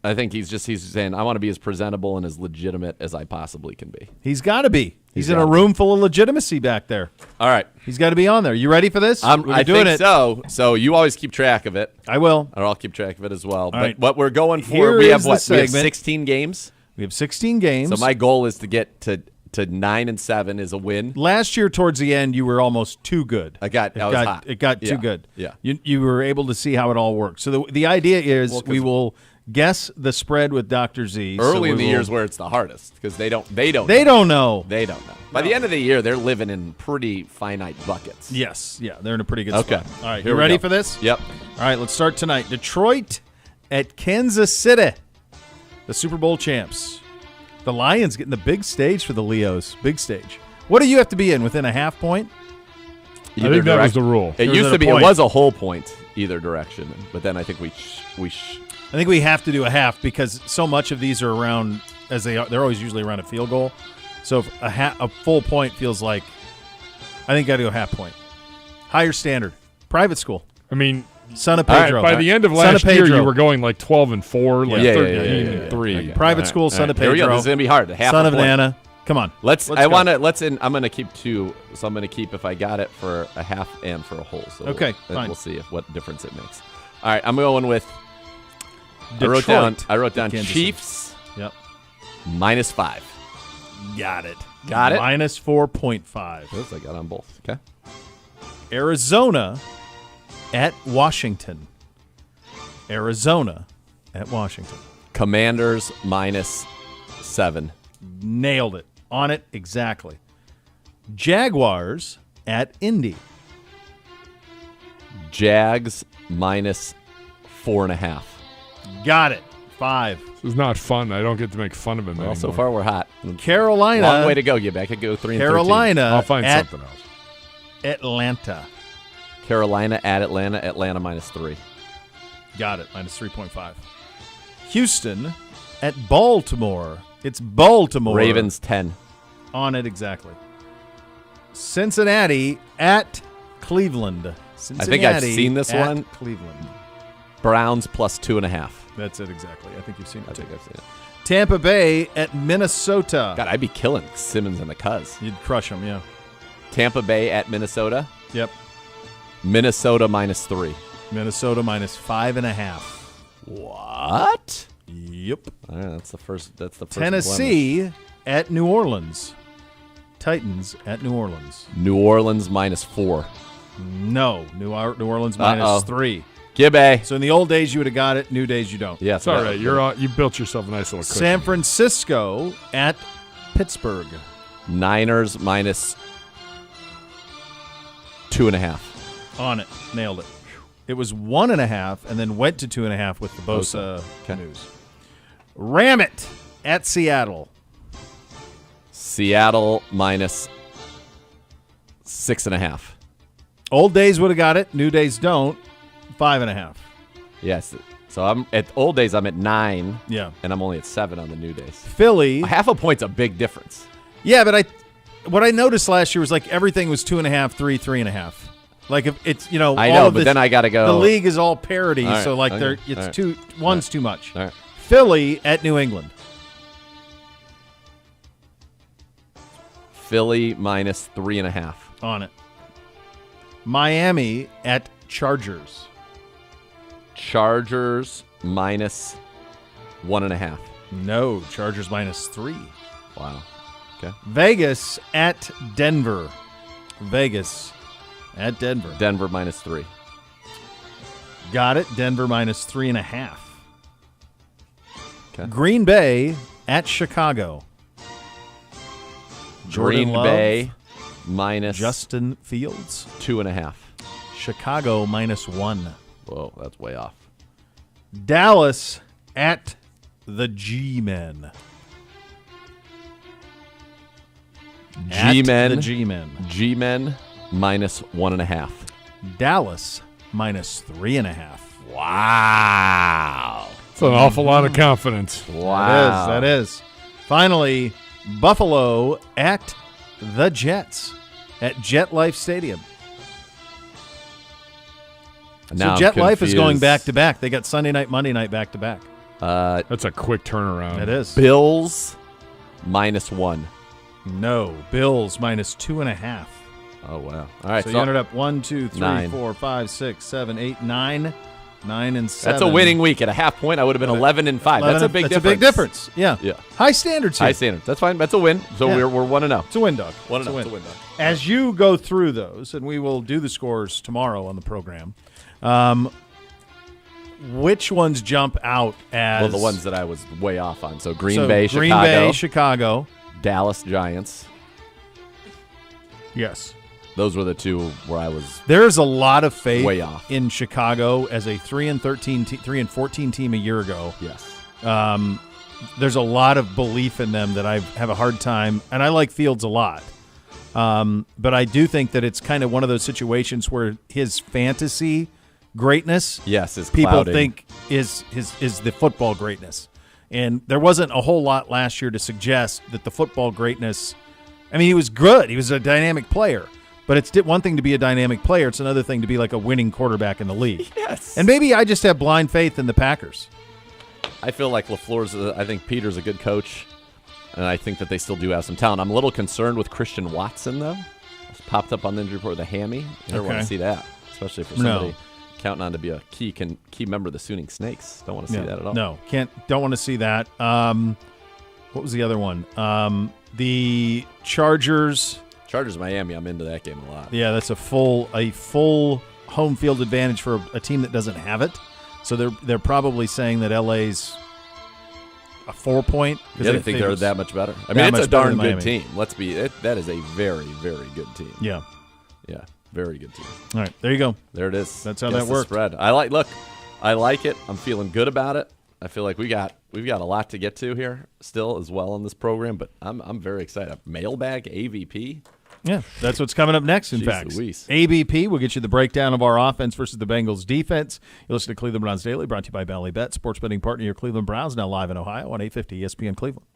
I think he's saying, I want to be as presentable and as legitimate as I possibly can be. He's got to be. He's in a room full of legitimacy back there. All right. He's got to be on there. You ready for this? I think so. So you always keep track of it. I will. Or I'll keep track of it as well. But right. what we're going for, Here we have is the what? We have segment. 16 games? We have 16 games. So my goal is to get to 9-7 is a win. Last year, towards the end, you were almost too good. I was hot. It got too good. Yeah. You were able to see how it all works. So the idea is we will guess the spread with Dr. Z. Early in the years where it's the hardest because they don't know. They don't know. By the end of the year, they're living in pretty finite buckets. Yes. Yeah, they're in a pretty good spot. All right, Here you we ready go. for this? Yep. All right, let's start tonight. Detroit at Kansas City, the Super Bowl champs. The Lions getting the big stage for the Leos. Big stage. What do you have to be in? Within a half point? I think that was the rule. It used to be. It was a whole point either direction, but then I think I think we have to do a half because so much of these are around as they're always usually around a field goal. So if a full point feels like I think got to go half point. Higher standard. Private school. I mean, Son of Pedro. By the end of last year, you were going 12-4, 13-3. Private school, Son of Pedro. Here we go. This is gonna be hard. Son of Nana. Come on. I'm gonna keep 2, so I'm gonna keep if I got it for a half and for a whole. So okay, fine. We'll see what difference it makes. All right, I'm going with. Detroit. I wrote down Kansas Chiefs. Yep. -5. Got it. -4.5. Those I got on both. Okay. Arizona at Washington. Commanders -7. Nailed it. On it exactly. Jaguars at Indy. Jags -4.5. Got it. 5. This is not fun. I don't get to make fun of him Well, anymore. so far we're hot. Carolina. Long way to go. Get back. I could go 3 and 13. Carolina. I'll find at something else. Atlanta. Carolina at Atlanta. Atlanta -3. Got it. -3.5. Houston at Baltimore. It's Baltimore. Ravens 10. On it exactly. Cincinnati at Cleveland. I think I've Cincinnati seen this at one. Cleveland. Browns plus 2.5. That's it exactly. I think you've seen it. I think I've seen it. Tampa Bay at Minnesota. God, I'd be killing Simmons and the Cuz. You'd crush them, yeah. Tampa Bay at Minnesota. Yep. Minnesota -3. Minnesota -5.5. What? Yep. All right, that's the first. Tennessee at New Orleans. Titans at New Orleans. New Orleans -4. No. New Orleans Uh-oh. -3. Gibbe. So in the old days, you would have got it. New days, you don't. Yeah, It's all right. You built yourself a nice little cushion. San Francisco at Pittsburgh. Niners -2.5. On it. Nailed it. It was 1.5 and then went to 2.5 with the Bosa news. Ram it at Seattle. Seattle -6.5. Old days would have got it. New days don't. 5.5. Yes. So I'm at old days. I'm at 9. Yeah. And I'm only at 7 on the new days. Philly. Half a point's a big difference. Yeah, but what I noticed last year was like everything was 2.5, 3, 3.5. Like if it's I all know, of but then I got to go. The league is all parity, All right, so like okay, it's all right, too one's too much. All right. Philly at New England. Philly -3.5. On it. Miami at Chargers. Chargers -1.5. No, Chargers -3. Wow. Okay. Vegas at Denver. Vegas at Denver. Denver -3. Got it. Denver -3.5. Okay. Green Bay at Chicago. Jordan Green Love, Bay minus Justin Fields. 2.5. Chicago -1. Whoa, that's way off. Dallas at the G-Men. G-Men. The G-Men. G-Men -1.5. Dallas -3.5. Wow. It's an awful lot of confidence. Wow. That is. Finally, Buffalo at the Jets at JetLife Stadium. Now so I'm JetLife is going confused. back-to-back. They got Sunday night, Monday night back-to-back. That's a quick turnaround. It is. Bills -1. No. Bills -2.5. Oh, wow. All right. So you ended up 1, 2, 3, 9. 4, 5, 6, 7, 8, 9. 9 and 7. That's a winning week. At a half point, I would have been 11-5. That's a big difference. That's a big difference. Yeah. Yeah. High standards here. High standards. That's fine. That's a win. So Yeah. we're 1-0. It's a win, dog. 1-0. It's a win. It's a win, dog. As you go through those, and we will do the scores tomorrow on the program, which ones jump out as... Well, the ones that I was way off on. So Green So Bay, Green Chicago. Bay, Chicago. Dallas Giants. Yes. Those were the two where I was There's a lot of faith way off. in Chicago as a 3-14 team a year ago. Yes. There's a lot of belief in them that I have a hard time, and I like Fields a lot. But I do think that it's kind of one of those situations where his fantasy greatness, Yes, is people clouding. think is the football greatness. And there wasn't a whole lot last year to suggest that the football greatness, I mean, he was good. He was a dynamic player. But it's one thing to be a dynamic player. It's another thing to be like a winning quarterback in the league. Yes. And maybe I just have blind faith in the Packers. I feel like LaFleur's, I think Peter's a good coach, and I think that they still do have some talent. I'm a little concerned with Christian Watson, though. It's popped up on the injury report with a hammy. I don't want to see that, especially for somebody counting on to be a key member of the Sooning Snakes. Don't want to see that at all. No, don't want to see that. What was the other one? The Chargers. Miami, I'm into that game a lot. Yeah, that's a full home field advantage for a team that doesn't have it. So they're probably saying that LA's a 4-point. Yeah, they think they're that much better. I mean, it's a darn good team. That is a very, very good team. Yeah. Yeah, very good team. All right, there you go. There it is. That's how Against that the worked. Spread. I like it. I'm feeling good about it. I feel like we've got a lot to get to here still as well on this program, but I'm very excited. Mailbag AVP. Yeah, that's what's coming up next, in Jeez fact. Louise. ABP will get you the breakdown of our offense versus the Bengals defense. You listen to Cleveland Browns Daily, brought to you by Bally Bet, sports betting partner of your Cleveland Browns, now live in Ohio on 850 ESPN Cleveland.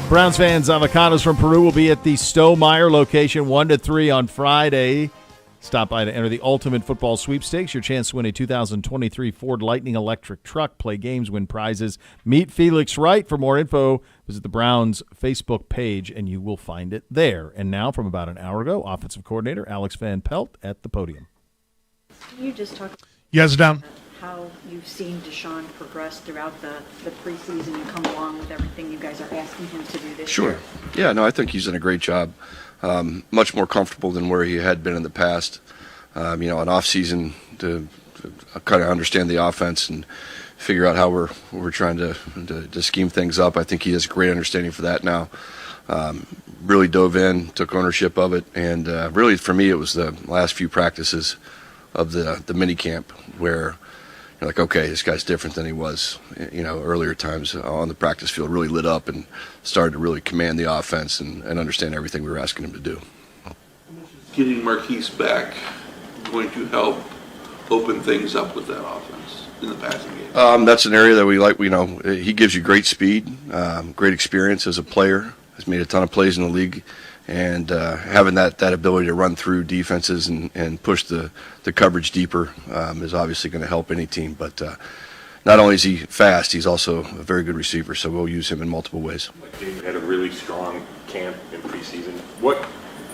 Browns fans, avocados from Peru will be at the Stowemeyer location 1 to 3 on Friday. Stop by to enter the Ultimate Football Sweepstakes, your chance to win a 2023 Ford Lightning electric truck, play games, win prizes. Meet Felix Wright. For more info, visit the Browns Facebook page, and you will find it there. And now, from about an hour ago, offensive coordinator Alex Van Pelt at the podium. Can you just talk You guys are down. how you've seen Deshaun progress throughout the preseason and come along with everything you guys are asking him to do this year? Sure. Yeah, no, I think he's done a great job. Much more comfortable than where he had been in the past. An off-season to kind of understand the offense and figure out how we're trying to scheme things up. I think he has a great understanding for that now. Really dove in, took ownership of it, and really for me it was the last few practices of the mini camp where you're like, okay, this guy's different than he was, earlier times on the practice field. Really lit up and started to really command the offense and understand everything we were asking him to do. Getting Marquise back going to help open things up with that offense in the passing game? That's an area that we like. He gives you great speed, great experience as a player. Has made a ton of plays in the league, and having that ability to run through defenses and push the coverage deeper is obviously going to help any team. But not only is he fast, he's also a very good receiver, so we'll use him in multiple ways. Dave had a really strong camp in preseason.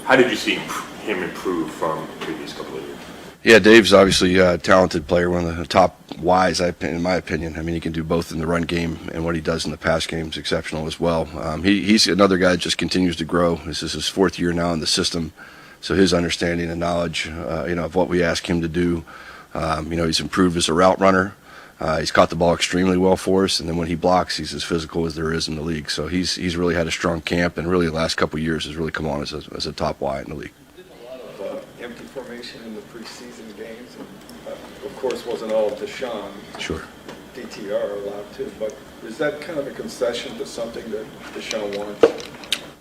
How did you see him improve from the previous couple of years? Yeah, Dave's obviously a talented player, one of the top Ys, in my opinion. I mean, he can do both in the run game, and what he does in the pass game is exceptional as well. He's another guy that just continues to grow. This is his fourth year now in the system, so his understanding and knowledge, of what we ask him to do. He's improved as a route runner. He's caught the ball extremely well for us, and then when he blocks, he's as physical as there is in the league. So he's really had a strong camp, and really the last couple of years has really come on as a top Y in the league. Empty formation in the preseason games, and of course wasn't all Deshaun. Sure. DTR allowed too, but is that kind of a concession to something that Deshaun wants?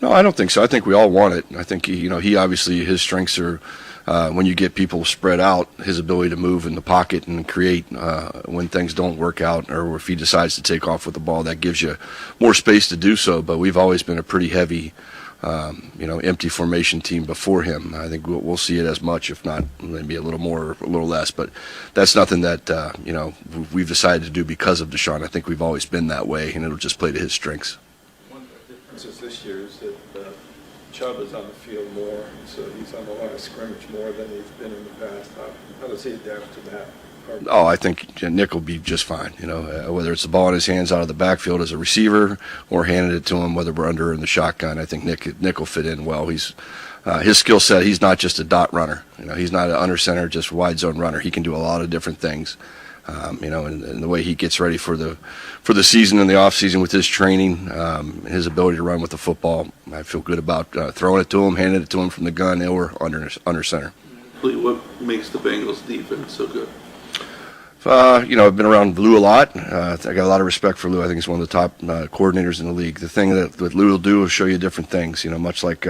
No, I don't think so. I think we all want it. I think he obviously his strengths are when you get people spread out, his ability to move in the pocket and create when things don't work out, or if he decides to take off with the ball, that gives you more space to do so. But we've always been a pretty heavy empty formation team before him. I think we'll see it as much, if not maybe a little more or a little less. But that's nothing that we've decided to do because of Deshaun. I think we've always been that way, and it'll just play to his strengths. One of the differences this year is that Chubb is on the field more, so he's on the line of scrimmage more than he's been in the past. How does he adapt to that? Oh, I think Nick will be just fine. Whether it's the ball in his hands out of the backfield as a receiver or handed it to him, whether we're under in the shotgun, I think Nick will fit in well. He's his skill set. He's not just a dot runner. He's not an under center, just wide zone runner. He can do a lot of different things. And the way he gets ready for the season and the off season with his training, his ability to run with the football, I feel good about throwing it to him, handing it to him from the gun or under center. What makes the Bengals defense so good? I've been around Lou a lot. I got a lot of respect for Lou. I think he's one of the top coordinators in the league. The thing that Lou will do is show you different things, much like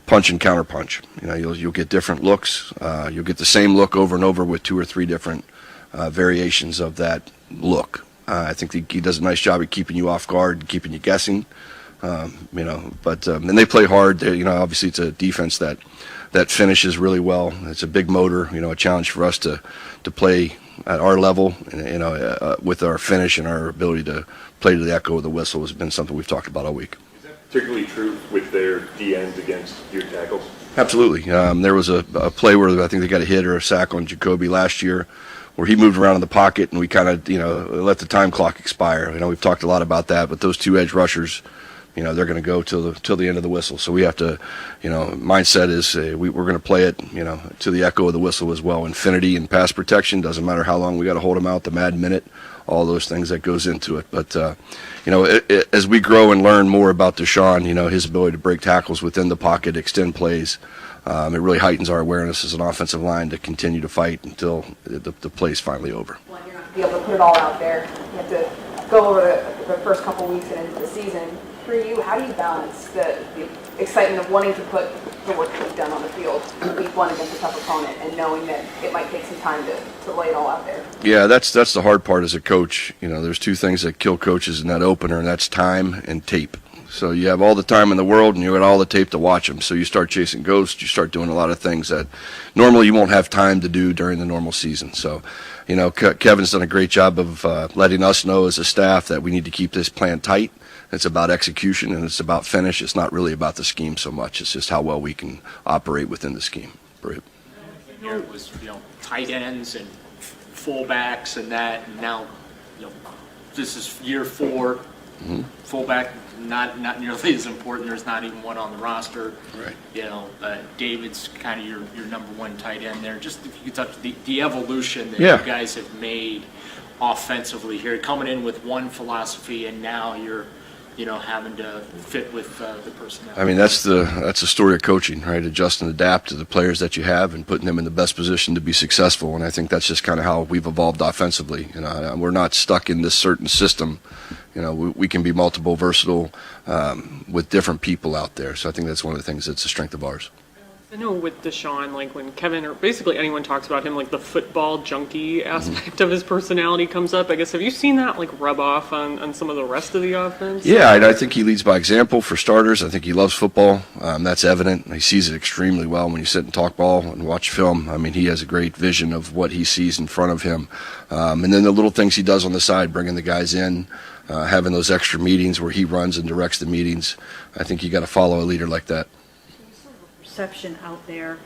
punch and counter punch. You'll get different looks. You'll get the same look over and over with two or three different variations of that look. I think he does a nice job at keeping you off guard, keeping you guessing. And they play hard. Obviously it's a defense that finishes really well. It's a big motor, a challenge for us to play at our level, with our finish and our ability to play to the echo of the whistle has been something we've talked about all week. Is that particularly true with their DNs against your tackles? Absolutely. There was a play where I think they got a hit or a sack on Jacoby last year where he moved around in the pocket and we kind of, let the time clock expire. We've talked a lot about that, but those two edge rushers, they're going to go till the end of the whistle. So we have to, mindset is we're going to play it, to the echo of the whistle as well. Infinity and pass protection, doesn't matter how long we got to hold them out, the mad minute, all those things that goes into it. But, as we grow and learn more about Deshaun, his ability to break tackles within the pocket, extend plays, it really heightens our awareness as an offensive line to continue to fight until the play's finally over. Well, you're not going to be able to put it all out there. You have to go over the first couple weeks and into the season. For you, how do you balance the excitement of wanting to put the work that you've done on the field week one against a tough opponent and knowing that it might take some time to lay it all out there? Yeah, that's the hard part as a coach. There's two things that kill coaches in that opener, and that's time and tape. So you have all the time in the world, and you got all the tape to watch them. So you start chasing ghosts. You start doing a lot of things that normally you won't have time to do during the normal season. So, Kevin's done a great job of letting us know as a staff that we need to keep this plan tight. It's about execution, and it's about finish. It's not really about the scheme so much. It's just how well we can operate within the scheme. Here it was, tight ends and fullbacks and that, and now, this is year 4. Mm-hmm. Fullback, not nearly as important. There's not even one on the roster. Right. David's kind of your number 1 tight end there. Just if you could touch the evolution that you guys have made offensively here, coming in with one philosophy, and now you're having to fit with the personnel. I mean, that's the story of coaching, right? Adjust and adapt to the players that you have and putting them in the best position to be successful. And I think that's just kind of how we've evolved offensively. We're not stuck in this certain system. We can be multiple, versatile with different people out there. So I think that's one of the things that's a strength of ours. I know with Deshaun, when Kevin or basically anyone talks about him, the football junkie aspect of his personality comes up. I guess, have you seen that rub off on some of the rest of the offense? Yeah, I think he leads by example for starters. I think he loves football. That's evident. He sees it extremely well when you sit and talk ball and watch film. I mean, he has a great vision of what he sees in front of him. And then the little things he does on the side, bringing the guys in, having those extra meetings where he runs and directs the meetings. I think you got to follow a leader like that. Perception out there,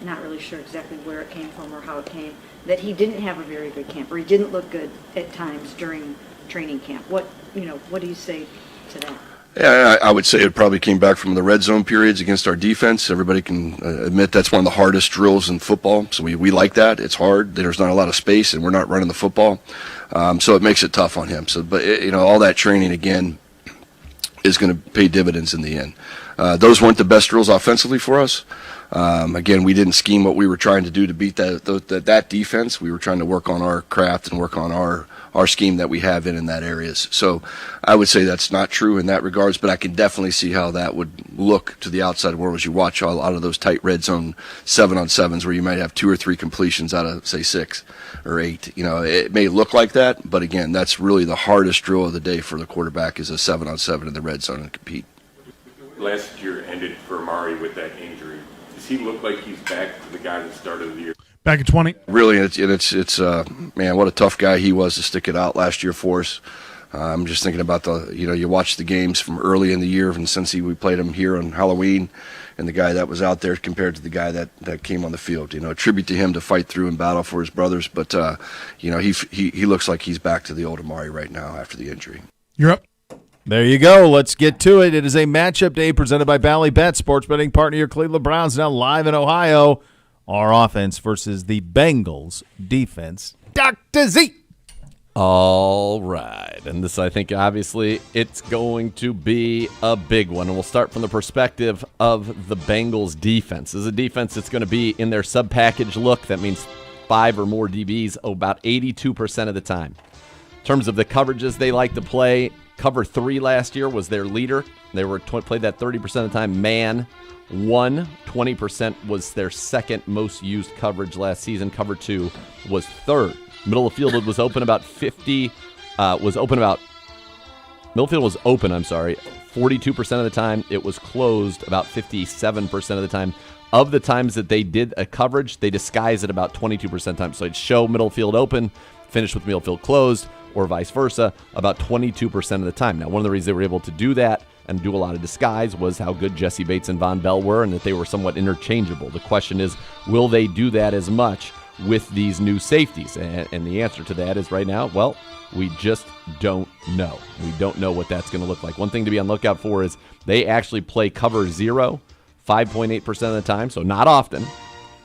not really sure exactly where it came from or how it came, that he didn't have a very good camp, or he didn't look good at times during training camp. What do you say to that? Yeah, I would say it probably came back from the red zone periods against our defense. Everybody can admit that's one of the hardest drills in football. So we like that. It's hard. There's not a lot of space, and we're not running the football. So it makes it tough on him. So, but all that training again is going to pay dividends in the end. Those weren't the best drills offensively for us. Again, we didn't scheme what we were trying to do to beat that defense. We were trying to work on our craft and work on our scheme that we have in that areas. So I would say that's not true in that regards, but I can definitely see how that would look to the outside world as you watch a lot of those tight red zone 7-on-7s where you might have 2 or 3 completions out of, say, 6 or 8. It may look like that, but again, that's really the hardest drill of the day for the quarterback is a 7-on-7 in the red zone and compete. Last year ended for Amari with that injury. Does he look like he's back to the guy that started the year? Back at 20. Really, it's man, what a tough guy he was to stick it out last year for us. I'm just thinking about you watch the games from early in the year, and since we played him here on Halloween, and the guy that was out there compared to the guy that came on the field. A tribute to him to fight through and battle for his brothers. But he looks like he's back to the old Amari right now after the injury. You're up. There you go. Let's get to it. It is a matchup day presented by Ballybet, sports betting partner of your Cleveland Browns, now live in Ohio. Our offense versus the Bengals defense. Dr. Z. All right. And this, I think, obviously, it's going to be a big one. And we'll start from the perspective of the Bengals defense. This is a defense that's going to be in their sub-package look. That means 5 or more DBs about 82% of the time. In terms of the coverages they like to play, cover 3 last year was their leader. They played that 30% of the time. Man 1, 20% was their second most used coverage last season. Cover 2 was third. Middle of field was open about 42% of the time. It was closed about 57% of the time. Of the times that they did a coverage, they disguised it about 22% of the time. So it'd show middle field open, finish with middle field closed, or vice versa, about 22% of the time. Now, one of the reasons they were able to do that and do a lot of disguise was how good Jesse Bates and Von Bell were and that they were somewhat interchangeable. The question is, will they do that as much with these new safeties? And the answer to that is right now, well, we just don't know. We don't know what that's going to look like. One thing to be on lookout for is they actually play cover 0 5.8% of the time, so not often,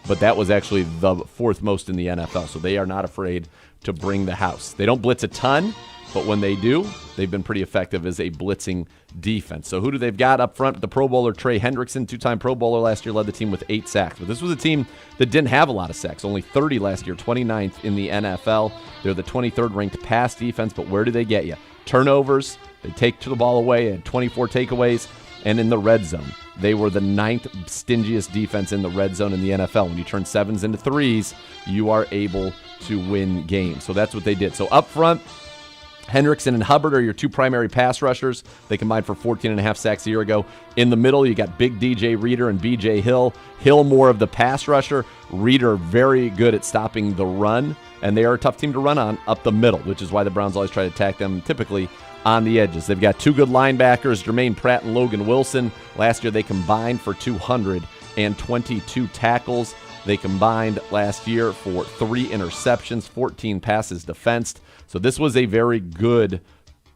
but that was actually the 4th most in the NFL, so they are not afraid to bring the house. They don't blitz a ton, but when they do, they've been pretty effective as a blitzing defense. So who do they've got up front? The Pro Bowler Trey Hendrickson, 2-time Pro Bowler last year, led the team with 8 sacks. But this was a team that didn't have a lot of sacks, only 30 last year, 29th in the NFL. They're the 23rd ranked pass defense, but where do they get you? Turnovers, they take the ball away, and 24 takeaways, and in the red zone. They were the 9th stingiest defense in the red zone in the NFL. When you turn 7s into 3s, you are able to win games. So that's what they did. So up front, Hendrickson and Hubbard are your two primary pass rushers. They combined for 14.5 sacks a year ago. In the middle, you got big DJ Reader and BJ Hill. Hill more of the pass rusher. Reader very good at stopping the run, and they are a tough team to run on up the middle, which is why the Browns always try to attack them typically on the edges. They've got two good linebackers, Jermaine Pratt and Logan Wilson. Last year, they combined for 222 tackles. They combined last year for 3 interceptions, 14 passes defensed. So this was a very good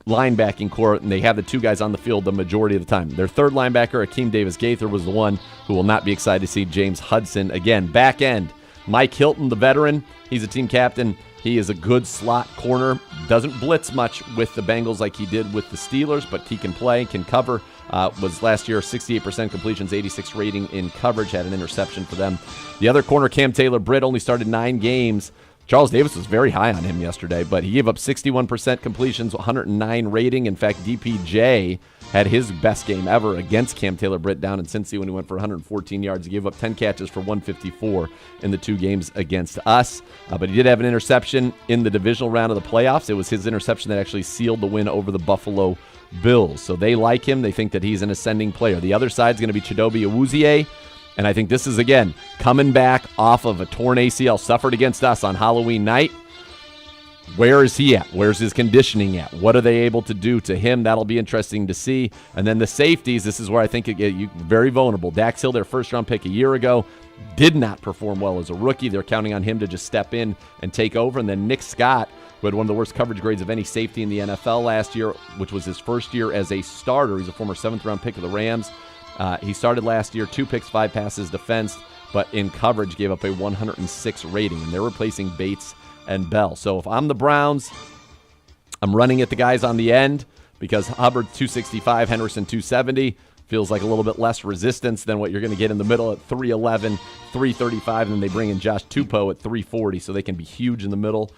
linebacking core, and they have the two guys on the field the majority of the time. Their third linebacker, Akeem Davis-Gaither, was the one who will not be excited to see James Hudson again. Back end, Mike Hilton, the veteran, he's a team captain. He is a good slot corner. Doesn't blitz much with the Bengals like he did with the Steelers, but he can play, can cover. Was last year 68% completions, 86 rating in coverage, had an interception for them. The other corner, Cam Taylor-Britt, only started 9 games. Charles Davis was very high on him yesterday, but he gave up 61% completions, 109 rating. In fact, DPJ had his best game ever against Cam Taylor-Britt down in Cincy when he went for 114 yards. He gave up 10 catches for 154 in the 2 games against us. But he did have an interception in the divisional round of the playoffs. It was his interception that actually sealed the win over the Buffalo Bills. So they like him. They think that he's an ascending player. The other side is going to be Chidobe Awuzie. And I think this is, again, coming back off of a torn ACL suffered against us on Halloween night. Where is he at? Where's his conditioning at? What are they able to do to him? That'll be interesting to see. And then the safeties, this is where I think you very vulnerable. Dax Hill, their first-round pick a year ago, did not perform well as a rookie. They're counting on him to just step in and take over. And then Nick Scott, who had one of the worst coverage grades of any safety in the NFL last year, which was his first year as a starter. He's a former 7th-round pick of the Rams. He started last year, 2 picks, 5 passes defensed, but in coverage gave up a 106 rating, and they're replacing Bates and Bell. So if I'm the Browns, I'm running at the guys on the end because Hubbard 265, Henderson 270. Feels like a little bit less resistance than what you're going to get in the middle at 311, 335, and then they bring in Josh Tupou at 340, so they can be huge in the middle.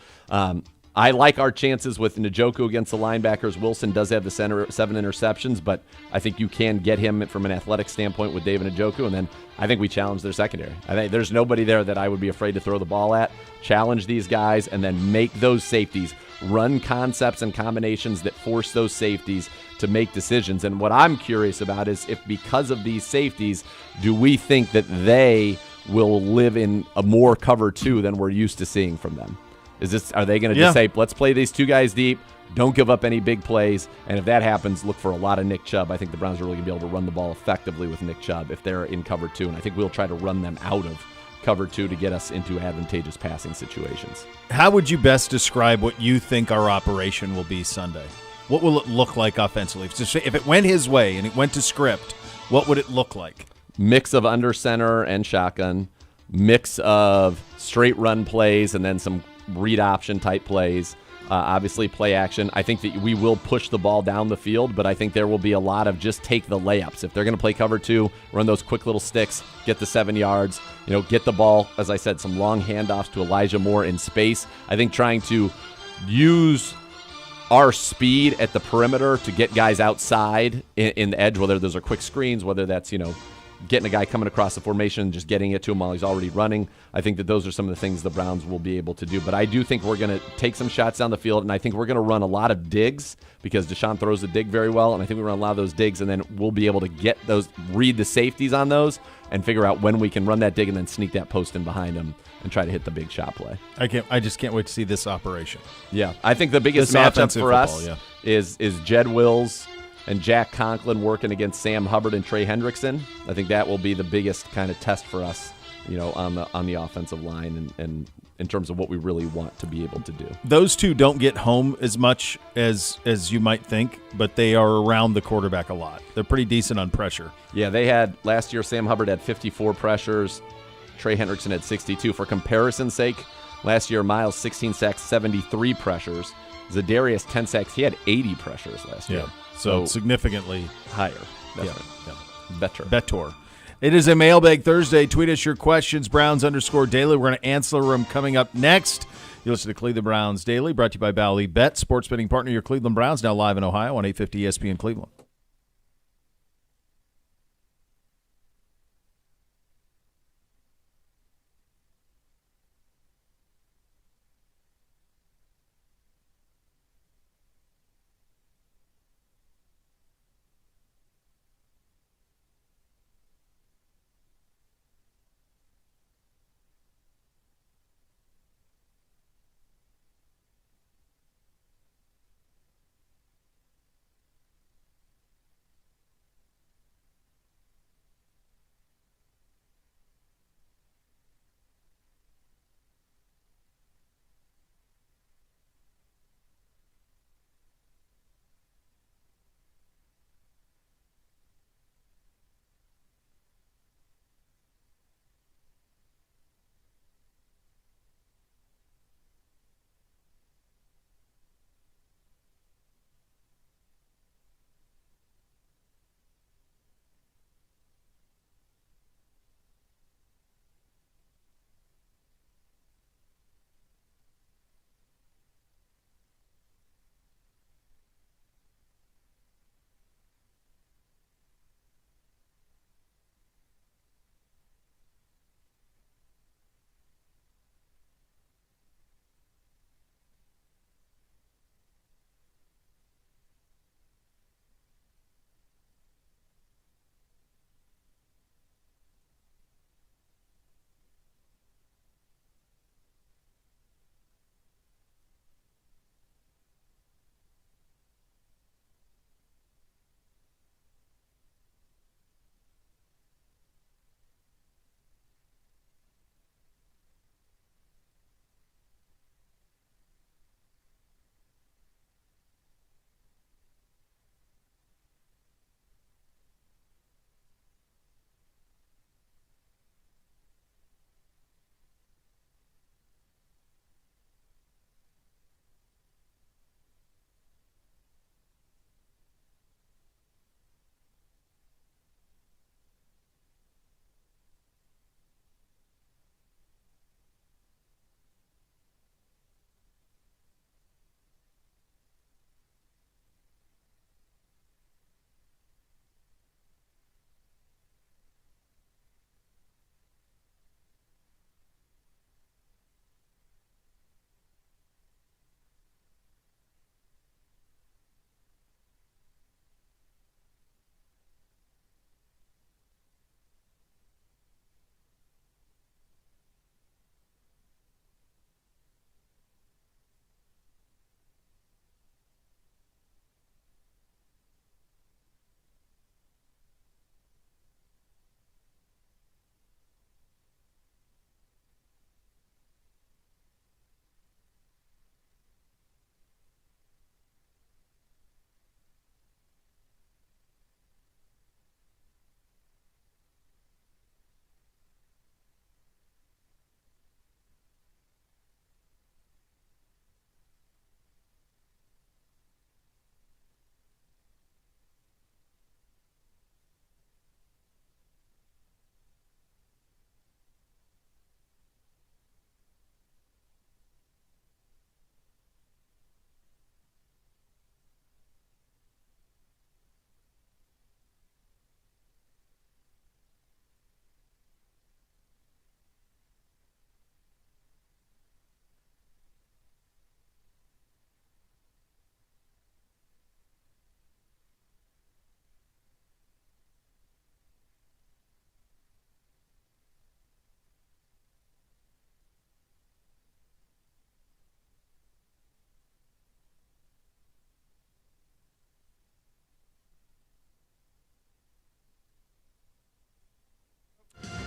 I like our chances with Njoku against the linebackers. Wilson does have the 7 interceptions, but I think you can get him from an athletic standpoint with David Njoku, and then I think we challenge their secondary. I think there's nobody there that I would be afraid to throw the ball at. Challenge these guys, and then make those safeties run concepts and combinations that force those safeties to make decisions. And what I'm curious about is if because of these safeties, do we think that they will live in a more cover 2 than we're used to seeing from them? Are they going to just say, let's play these 2 guys deep, don't give up any big plays, and if that happens, look for a lot of Nick Chubb. I think the Browns are really going to be able to run the ball effectively with Nick Chubb if they're in cover 2, and I think we'll try to run them out of cover 2 to get us into advantageous passing situations. How would you best describe what you think our operation will be Sunday? What will it look like offensively? If it went his way and it went to script, what would it look like? Mix of under center and shotgun, mix of straight run plays and then some read option type plays, obviously play action. I think that we will push the ball down the field, but I think there will be a lot of just take the layups. If they're going to play cover 2, run those quick little sticks, get the 7 yards, get the ball, as I said, some long handoffs to Elijah Moore in space. I think trying to use our speed at the perimeter to get guys outside in the edge, whether those are quick screens, whether that's, getting a guy coming across the formation and just getting it to him while he's already running. I think that those are some of the things the Browns will be able to do. But I do think we're going to take some shots down the field, and I think we're going to run a lot of digs because Deshaun throws the dig very well, and I think we run a lot of those digs, and then we'll be able to get those, read the safeties on those, and figure out when we can run that dig and then sneak that post in behind him and try to hit the big shot play. I just can't wait to see this operation. Yeah, I think the biggest matchup for us is Jed Wills and Jack Conklin working against Sam Hubbard and Trey Hendrickson. I think that will be the biggest kind of test for us, on the offensive line and in terms of what we really want to be able to do. Those two don't get home as much as you might think, but they are around the quarterback a lot. They're pretty decent on pressure. Yeah, they had last year. Sam Hubbard had 54 pressures. Trey Hendrickson had 62. For comparison's sake, last year Miles 16 sacks, 73 pressures. Zadarius 10 sacks. He had 80 pressures last year. So significantly higher. That's right. Better. It is a Mailbag Thursday. Tweet us your questions, Browns_Daily. We're going to answer them coming up next. You listen to Cleveland Browns Daily, brought to you by Bally Bet, sports betting partner, your Cleveland Browns, now live in Ohio on 850 ESPN Cleveland.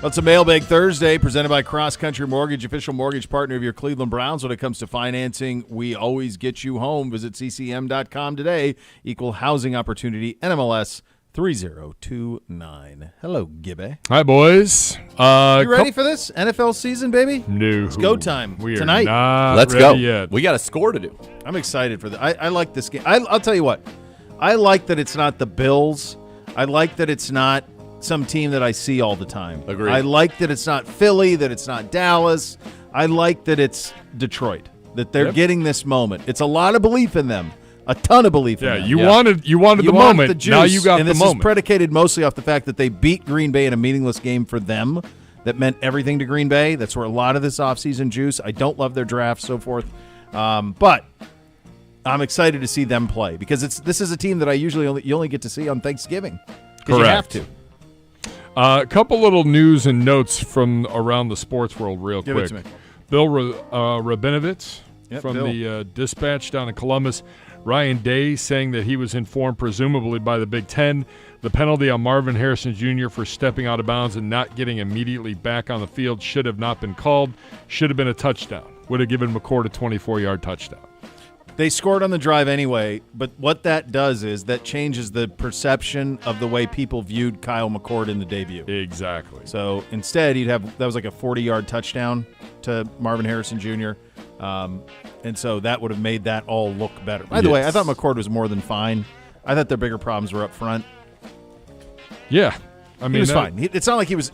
Well, it's a Mailbag Thursday presented by Cross Country Mortgage, official mortgage partner of your Cleveland Browns. When it comes to financing, we always get you home. Visit ccm.com today. Equal housing opportunity, NMLS 3029. Hello, Gibby. Hi, boys. You ready for this NFL season, baby? No. It's go time We are tonight. not Let's ready go. yet. We got a score to do. I'm excited for that. I like this game. I'll tell you what. I like that it's not the Bills. I like that it's not some team that I see all the time. Agreed. I like that it's not Philly, that it's not Dallas. I like that it's Detroit, that they're getting this moment. It's a lot of belief in them, a ton of belief in them. You wanted the moment. The juice, now you got and the this moment. is predicated mostly off the fact that they beat Green Bay in a meaningless game for them that meant everything to Green Bay. That's where a lot of this offseason juice. I don't love their draft, so forth. But I'm excited to see them play because this is a team that I usually you only get to see on Thanksgiving because you have to. A couple little news and notes from around the sports world real Give quick. it to me. Bill Rabinovitz from Bill. the Dispatch down in Columbus. Ryan Day saying that he was informed, presumably by the Big Ten, the penalty on Marvin Harrison Jr. for stepping out of bounds and not getting immediately back on the field should have not been called, should have been a touchdown. Would have given McCord a 24-yard touchdown. They scored on the drive anyway, but what that does is that changes the perception of the way people viewed Kyle McCord in the debut. Exactly. So instead, that was like a 40-yard touchdown to Marvin Harrison Jr., and so that would have made that all look better. By the way, I thought McCord was more than fine. I thought their bigger problems were up front. Yeah, I mean he was fine. It's not like he was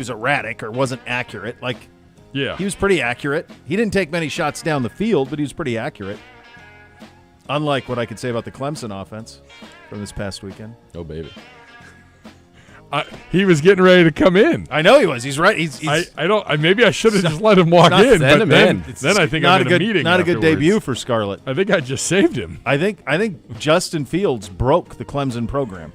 erratic or wasn't accurate. Like, yeah, he was pretty accurate. He didn't take many shots down the field, but he was pretty accurate. Unlike what I could say about the Clemson offense from this past weekend. Oh, baby. He was getting ready to come in. I know he was. He's right. Maybe I should have just let him walk in. Send But him then in. I think not I'm a in good a meeting. not a good afterwards. debut for Scarlett. I think I just saved him. I think Justin Fields broke the Clemson program.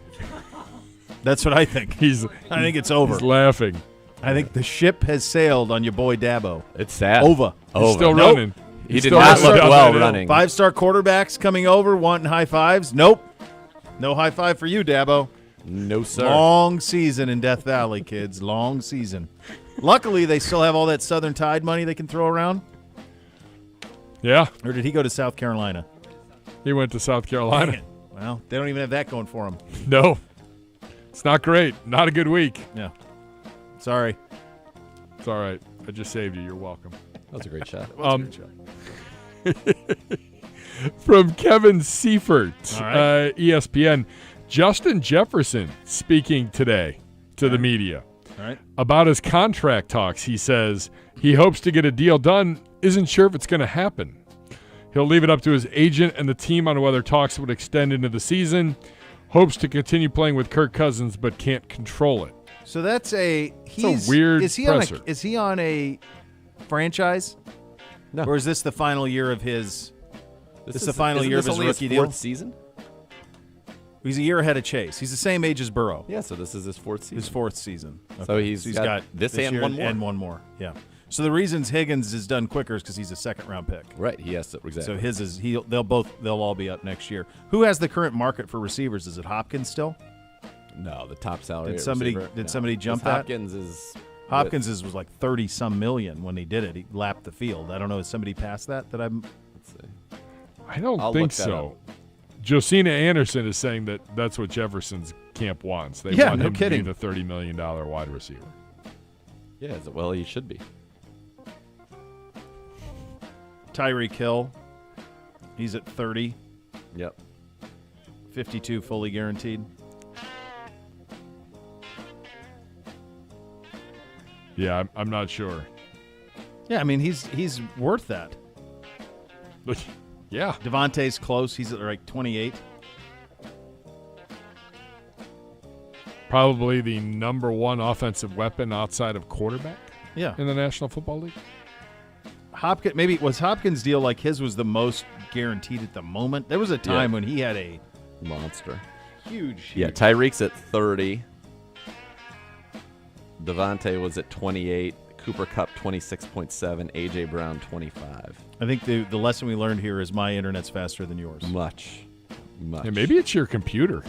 That's what I think. I think it's over. He's laughing. I think the ship has sailed on your boy Dabo. It's sad. Over. He's still Nope. running. He did not look well running. 5-star quarterbacks coming over, wanting high fives. Nope. No high five for you, Dabo. No, sir. Long season in Death Valley, kids. Long season. Luckily, they still have all that Southern Tide money they can throw around. Yeah. Or did he go to South Carolina? He went to South Carolina. Dang it. Well, they don't even have that going for him. No. It's not great. Not a good week. Yeah. Sorry. It's all right. I just saved you. You're welcome. That was a great shot. From Kevin Seifert, All right. ESPN, Justin Jefferson speaking today to the media All right. about his contract talks. He says he hopes to get a deal done, isn't sure if it's going to happen. He'll leave it up to his agent and the team on whether talks would extend into the season. Hopes to continue playing with Kirk Cousins, but can't control it. So that's a weird is he presser. is he on a franchise? No. Or is this the final year of his? This is the final isn't year of this his only rookie his fourth deal. season? He's a year ahead of Chase. He's the same age as Burrow. Yeah, so this is his fourth season. His fourth season. So he's got this and year one more. And one more. Yeah. So the reasons Higgins is done quicker is because he's a second-round pick. Right. He has to exactly. So his is they'll all be up next year. Who has the current market for receivers? Is it Hopkins still? No, the top salary. Did somebody jump that? Hopkins was like 30-some million when he did it. He lapped the field. I don't know. Is somebody past that? Let's see. I don't I'll think look that so. Josina Anderson is saying that that's what Jefferson's camp wants. They Yeah, want no him kidding. to be the $30 million wide receiver. Yeah, well, he should be. Tyreek Hill. He's at 30. Yep. 52 fully guaranteed. Yeah, I'm not sure. Yeah, I mean he's worth that. Yeah. Devontae's close. He's at like 28. Probably the number one offensive weapon outside of quarterback. Yeah. In the National Football League. Hopkins' deal like his was the most guaranteed at the moment. There was a time when he had a monster. Huge. Yeah, Tyreek's at 30. Devontae was at 28. Cooper Kupp 26.7. A.J. Brown 25. I think the lesson we learned here is my internet's faster than yours. Much. Yeah, maybe it's your computer.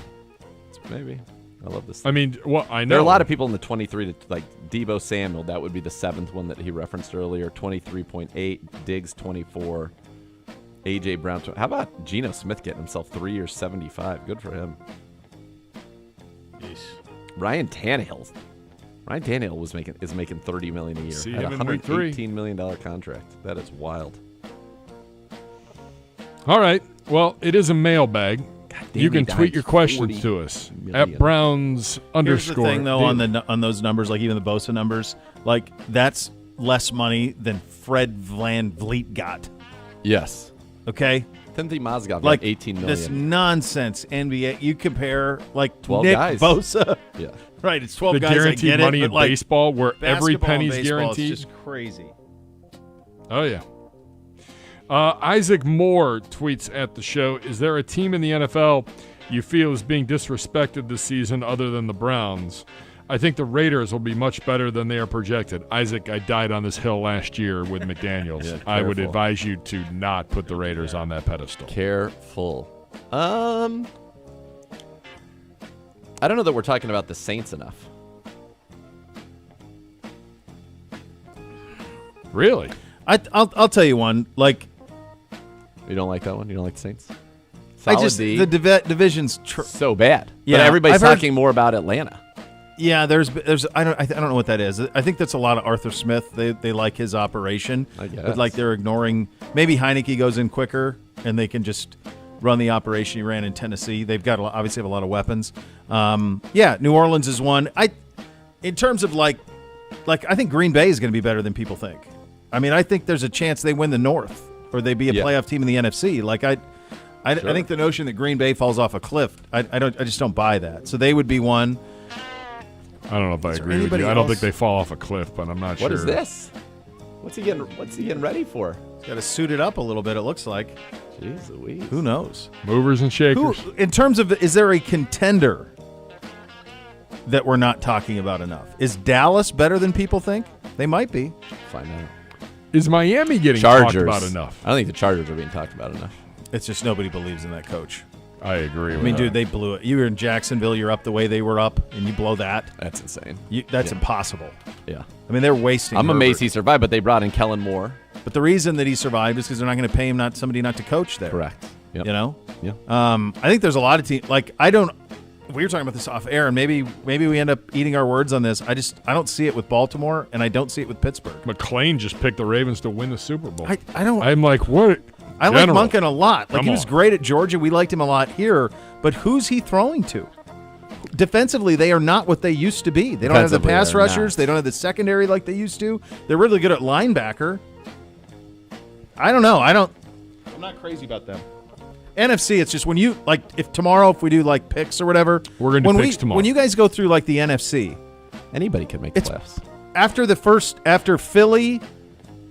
Maybe. I love this. I mean, well, I know there are a lot of people in the 23 to like Deebo Samuel. That would be the 7th one that he referenced earlier. 23.8. Diggs 24. AJ Brown. How about Geno Smith getting himself 3 years 75? Good for him. Yeesh. Ryan Tannehill is making $30 million a year. See Had him a in week 3. $118 million contract. That is wild. All right. Well, it is a mailbag. You can tweet your questions 40 to us million. at Browns _ Here's the thing, though, on those numbers, like even the Bosa numbers, like that's less money than Fred Van Vliet got. Yes. Okay? Timothy Mozgov Like got $18 million. this nonsense NBA. You compare like 12 Nick guys. Bosa. Yeah. Right, it's 12 the guys. guaranteed I get money it, in but like baseball where every basketball and penny's baseball guaranteed. is just crazy. Oh, yeah. Isaac Moore tweets at the show, is there a team in the NFL you feel is being disrespected this season other than the Browns? I think the Raiders will be much better than they are projected. Isaac, I died on this hill last year with McDaniels. Yeah, I would careful. advise you to not put the Raiders on that pedestal. Careful. I don't know that we're talking about the Saints enough. Really? I'll tell you one. Like, You don't like that one? You don't like the Saints? the division's so bad. Yeah, but everybody's I've heard- talking more about Atlanta. Yeah, there's I don't know what that is. I think that's a lot of Arthur Smith. They like his operation, I guess. but like they're ignoring. Maybe Heineke goes in quicker and they can just run the operation he ran in Tennessee. They've got obviously have a lot of weapons. Yeah, New Orleans is one. In terms of like I think Green Bay is going to be better than people think. I mean, I think there's a chance they win the North or they be a playoff team in the NFC. Like I think the notion that Green Bay falls off a cliff, I just don't buy that. So they would be one. I don't know if I agree with anybody you. I don't else? think they fall off a cliff, but I'm not sure. What is this? What's he getting ready for? Got to suit it up a little bit, it looks like. Jeez Louise. Who knows? Movers and shakers. In terms of, is there a contender that we're not talking about enough? Is Dallas better than people think? They might be. Find out. Is Miami getting Chargers. talked about enough? I don't think the Chargers are being talked about enough. It's just nobody believes in that coach. I agree with I mean, that. dude, they blew it. You were in Jacksonville, you're up the way they were up, and you blow that. That's insane. That's impossible. Yeah. I mean, they're wasting I'm Herbert. amazed he survived, but they brought in Kellen Moore. But the reason that he survived is because they're not going to pay him somebody not to coach there. Correct. Yep. You know? Yeah. I think there's a lot of teams. Like, we were talking about this off air, and maybe we end up eating our words on this. I don't see it with Baltimore, and I don't see it with Pittsburgh. McClain just picked the Ravens to win the Super Bowl. I don't. I'm like, what? I like Monken a lot. Like, Come he was on. great at Georgia. We liked him a lot here. But who's he throwing to? Defensively, they are not what they used to be. They don't have the Defensively, pass they're rushers. not. They don't have the secondary like they used to. They're really good at linebacker. I don't know. I'm not crazy about them. NFC, it's just when you, like, if we do, like, picks or whatever. We're going to do picks tomorrow. When you guys go through, like, the NFC. Anybody could make the playoffs. After Philly,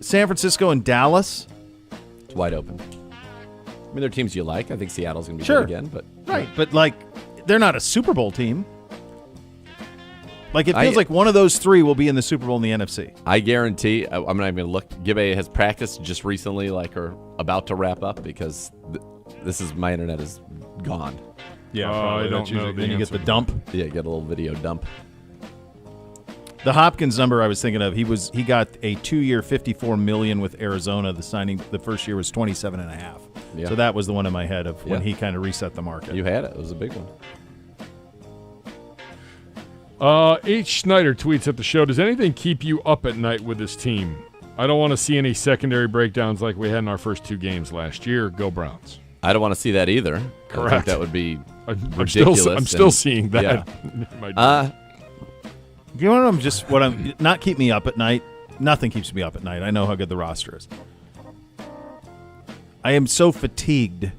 San Francisco, and Dallas. It's wide open. I mean, they're teams you like. I think Seattle's going to be Sure. good again. But Right, but, like, they're not a Super Bowl team. Like, it feels like one of those three will be in the Super Bowl in the NFC. I guarantee, I'm not even going to look. Gibbe has practiced just recently, or about to wrap up, because my internet is gone. Yeah, I don't know. Then you get the dump. Yeah, get a little video dump. The Hopkins number I was thinking of, he got a 2-year $54 million with Arizona. The first year was 27.5. Yeah. So that was the one in my head of when Yeah. he kind of reset the market. You had it. It was a big one. H. Schneider tweets at the show, does anything keep you up at night with this team? I don't want to see any secondary breakdowns like we had in our first 2 games last year. Go Browns. I don't want to see that either. Correct. I think that would be I'm still seeing that. Yeah. You know what not keep me up at night? Nothing keeps me up at night. I know how good the roster is. I am so fatigued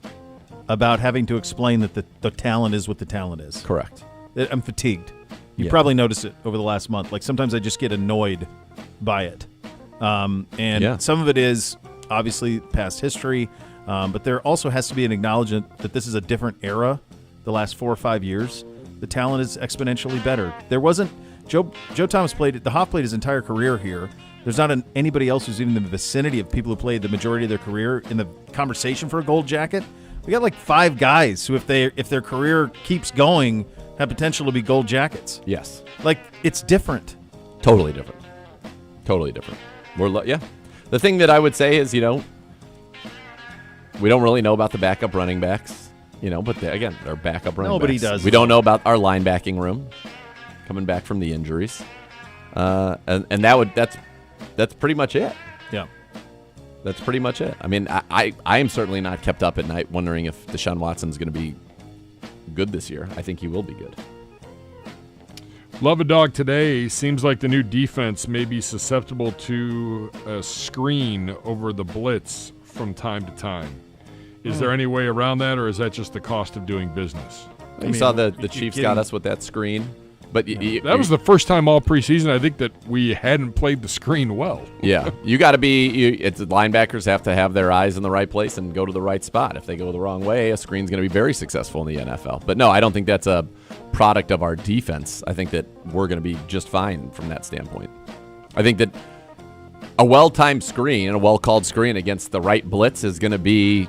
about having to explain that the talent is what the talent is. Correct. I'm fatigued. You Yeah. probably noticed it over the last month. Like, sometimes I just get annoyed by it. And some of it is obviously past history, but there also has to be an acknowledgement that this is a different era the last 4 or 5 years. The talent is exponentially better. There wasn't Joe Thomas the Hoff played his entire career here. There's not anybody else who's even in the vicinity of people who played the majority of their career in the conversation for a gold jacket. We got like 5 guys who, if their career keeps going, have potential to be gold jackets. Yes. Like, it's different. Totally different. Totally different. Yeah. The thing that I would say is, we don't really know about the backup running backs, but they're backup running Nobody backs. does. We don't know about our linebacking room coming back from the injuries. And that's pretty much it. Yeah. That's pretty much it. I mean, I am certainly not kept up at night wondering if Deshaun Watson's going to be good this year. I think he will be good. Love a Dog today. Seems like the new defense may be susceptible to a screen over the blitz from time to time. Is there any way around that, or is that just the cost of doing business? You saw the Chiefs got us with that screen. But that was the first time all preseason, I think, that we hadn't played the screen well. Yeah, you got to be. Linebackers have to have their eyes in the right place and go to the right spot. If they go the wrong way, a screen's going to be very successful in the NFL. But no, I don't think that's a product of our defense. I think that we're going to be just fine from that standpoint. I think that a well-timed screen and a well-called screen against the right blitz is going to be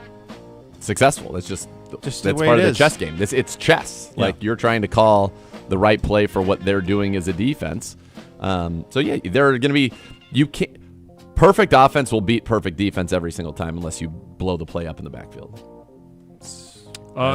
successful. That's just that's part of the chess game. It's chess. Yeah. Like, you're trying to call the right play for what they're doing as a defense. So yeah, they're going to be. You can't. Perfect offense will beat perfect defense every single time unless you blow the play up in the backfield.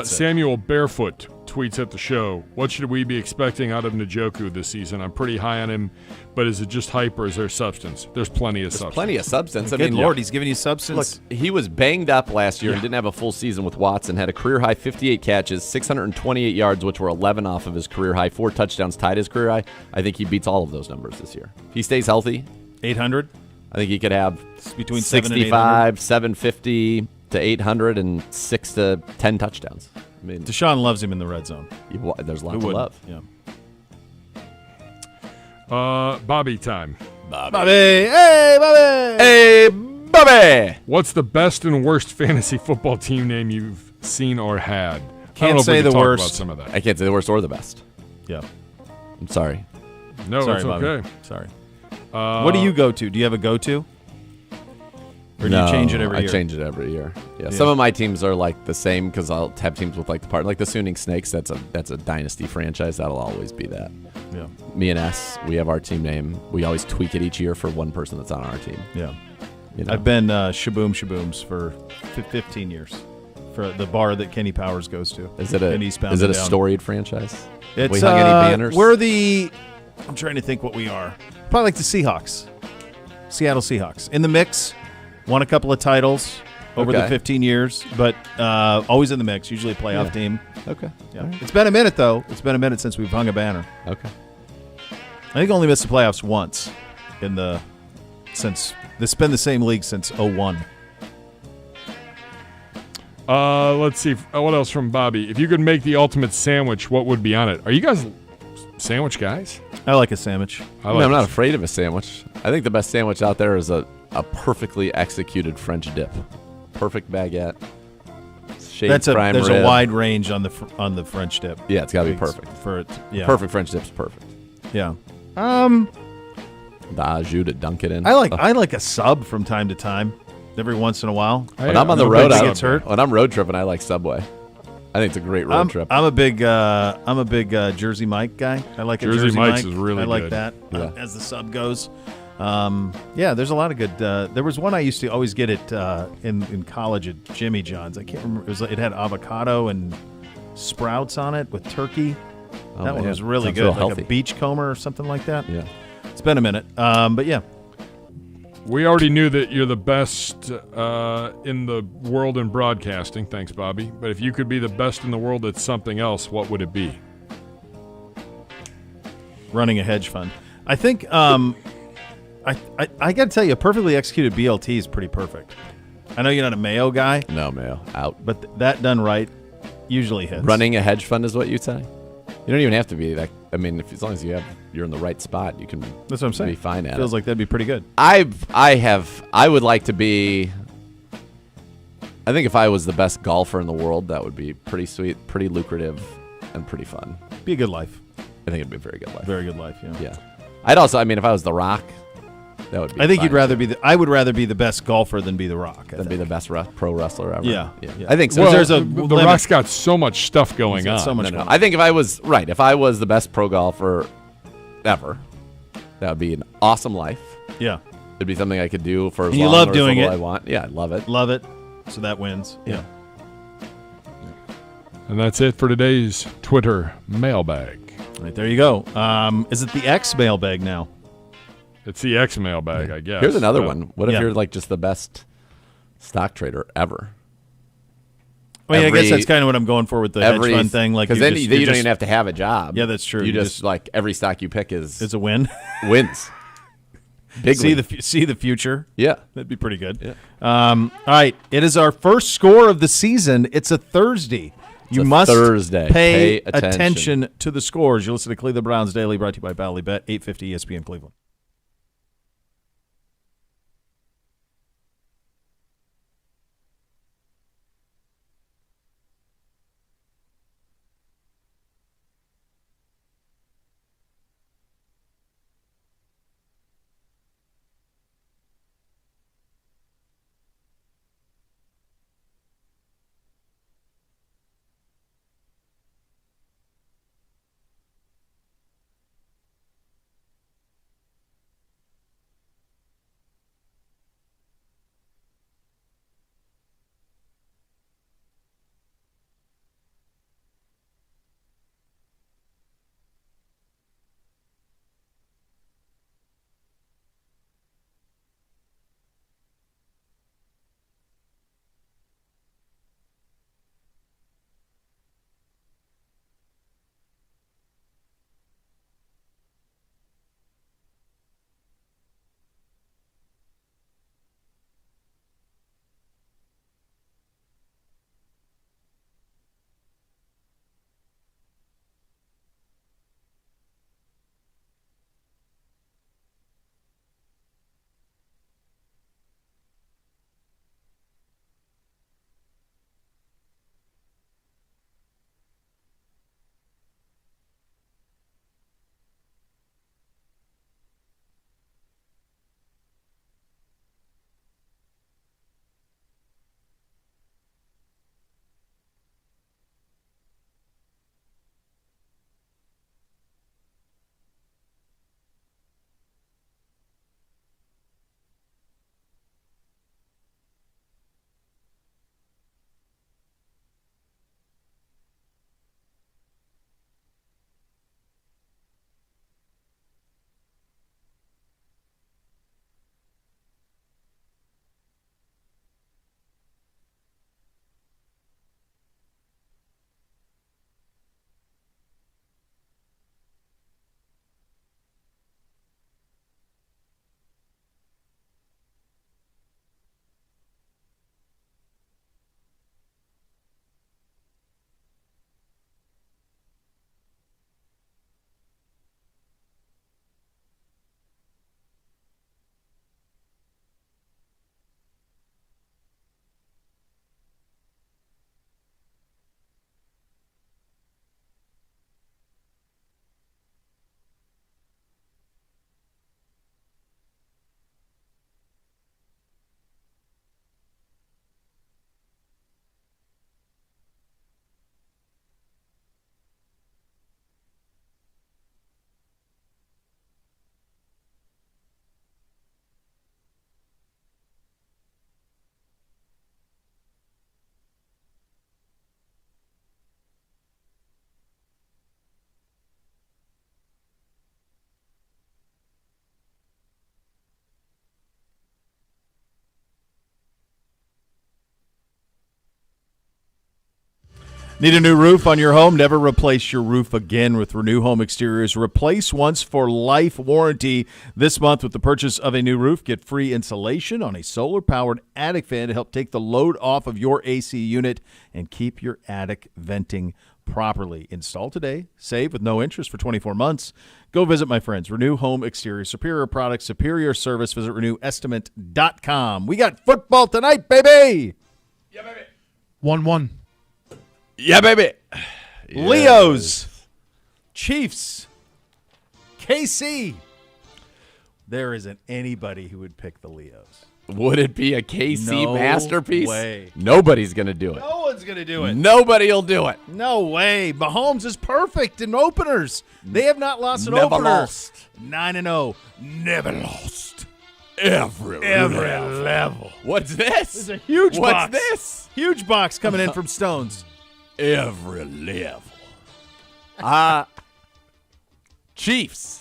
Samuel Barefoot tweets at the show, what should we be expecting out of Njoku this season? I'm pretty high on him, but is it just hype or is there substance? There's plenty of substance. Plenty of substance. Good Lord, he's giving you substance. Look, he was banged up last year and didn't have a full season with Watson. Had a career-high 58 catches, 628 yards, which were 11 off of his career high, 4 touchdowns tied his career high. I think he beats all of those numbers this year. If he stays healthy. 800? I think he could have between 65, 750 to 800 and 6 to 10 touchdowns. I mean, Deshaun loves him in the red zone. There's lots of love. Yeah. Bobby time. Bobby. Hey, Bobby. Hey, Bobby. What's the best and worst fantasy football team name you've seen or had? Can't say the worst. About some of that. I can't say the worst or the best. Yeah. I'm sorry. No, sorry, it's Bobby. okay. Sorry. What do you go to? Do you have a go-to? Or do you change it every year? I change it every year. Yeah. Some of my teams are like the same because I'll have teams with like the part, like the Sooning Snakes. That's a dynasty franchise. That'll always be that. Yeah. Me and S, we have our team name. We always tweak it each year for one person that's on our team. Yeah. I've been Shabooms for 15 years for the bar that Kenny Powers goes to. Is it a storied franchise? It's, we hung any banners? I'm trying to think what we are. Probably like the Seahawks. Seattle Seahawks. In the mix. Won a couple of titles over the 15 years, but always in the mix. Usually a playoff team. Okay. Yeah. Right. It's been a minute, though. It's been a minute since we've hung a banner. Okay. I think only missed the playoffs once since it's been the same league since 2001. Let's see. What else from Bobby? If you could make the ultimate sandwich, what would be on it? Are you guys sandwich guys? I like a sandwich. I'm not afraid of a sandwich. I think the best sandwich out there is a perfectly executed French dip. Perfect baguette. There's a wide range on the French dip. Yeah, it's got to be perfect. Perfect French dip's perfect. Yeah. The au jus to dunk it in. I like a sub from time to time. Every once in a while. When I'm on the road, when I'm road tripping, I like Subway. I think it's a great road trip. I'm a big Jersey Mike guy. I like Jersey a Jersey Mike's Mike. is really I like good. that as the sub goes. There's a lot of good. There was one I used to always get it in college at Jimmy John's. I can't remember. It had avocado and sprouts on it with turkey. That one was really good, like a beachcomber or something like that. Yeah, it's been a minute, but yeah. We already knew that you're the best in the world in broadcasting. Thanks, Bobby. But if you could be the best in the world at something else, what would it be? Running a hedge fund. I think I got to tell you, a perfectly executed BLT is pretty perfect. I know you're not a Mayo guy. No, Mayo. Out. But that done right usually hits. Running a hedge fund is what you say? You don't even have to be that. I mean, as long as you're in the right spot, you can. That's what I'm saying. Be fine at it. Feels like that'd be pretty good. I would like to be. I think if I was the best golfer in the world, that would be pretty sweet, pretty lucrative, and pretty fun. Be a good life. I think it'd be a very good life. Very good life. Yeah. Yeah. I'd also. I mean, if I was The Rock, That would be. I think fine, you'd rather too. be. I would rather be the best golfer than be The Rock. Than be the best pro wrestler ever. Yeah. I think so. Well, there's a the limit. Rock's got so much stuff going on. So much No. going I think if I was the best pro golfer ever, that would be an awesome life. Yeah. It'd be something I could do for as And you long love or doing as little it. I want. Yeah, I love it. Love it. So that wins. Yeah. And that's it for today's Twitter mailbag. Right, there you go. Is it the X mailbag now? It's the X mailbag, I guess. Here's another one. What if Yeah. you're like just the best stock trader ever? I mean, I guess that's kind of what I'm going for with the hedge fund thing. Like, because then you don't even have to have a job. Yeah, that's true. You You just just- like every stock you pick is a win. wins. Big see win. see the future. Yeah, that'd be pretty good. Yeah. All right, it is our first score of the season. It's a Thursday. You a must Thursday. pay Pay attention. to the scores. You listen to Cleveland Browns Daily, brought to you by Ballybet, 850 ESPN Cleveland. Need a new roof on your home? Never replace your roof again with Renew Home Exteriors. Replace once for life warranty. This month, with the purchase of a new roof, get free insulation on a solar-powered attic fan to help take the load off of your AC unit and keep your attic venting properly. Install today. Save with no interest for 24 months. Go visit my friends. Renew Home Exteriors. Superior products, superior service. Visit RenewEstimate.com. We got football tonight, baby! 1-1. Yeah, baby. Leos, Chiefs, KC. There isn't anybody who would pick the Leos. Would it be a KC No masterpiece? way. Nobody's going to do it. No one's going to do it. Nobody will do it. No way. Mahomes is perfect in openers. They have not lost an Never opener. lost. 9-0. Never lost. Every level. What's this? It's a huge What's box. this? Huge box coming in from Stones. Every level. Chiefs.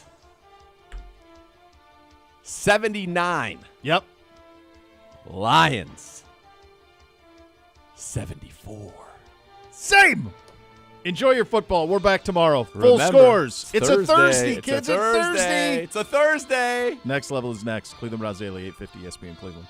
79. Yep. Lions. 74. Same. Enjoy your football. We're back tomorrow. Full Remember, scores. It's a Thursday. Thursday, It's kids. a It's Thursday. Thursday. It's a Thursday. Next level is next. Cleveland Browns Daily, 850 ESPN Cleveland.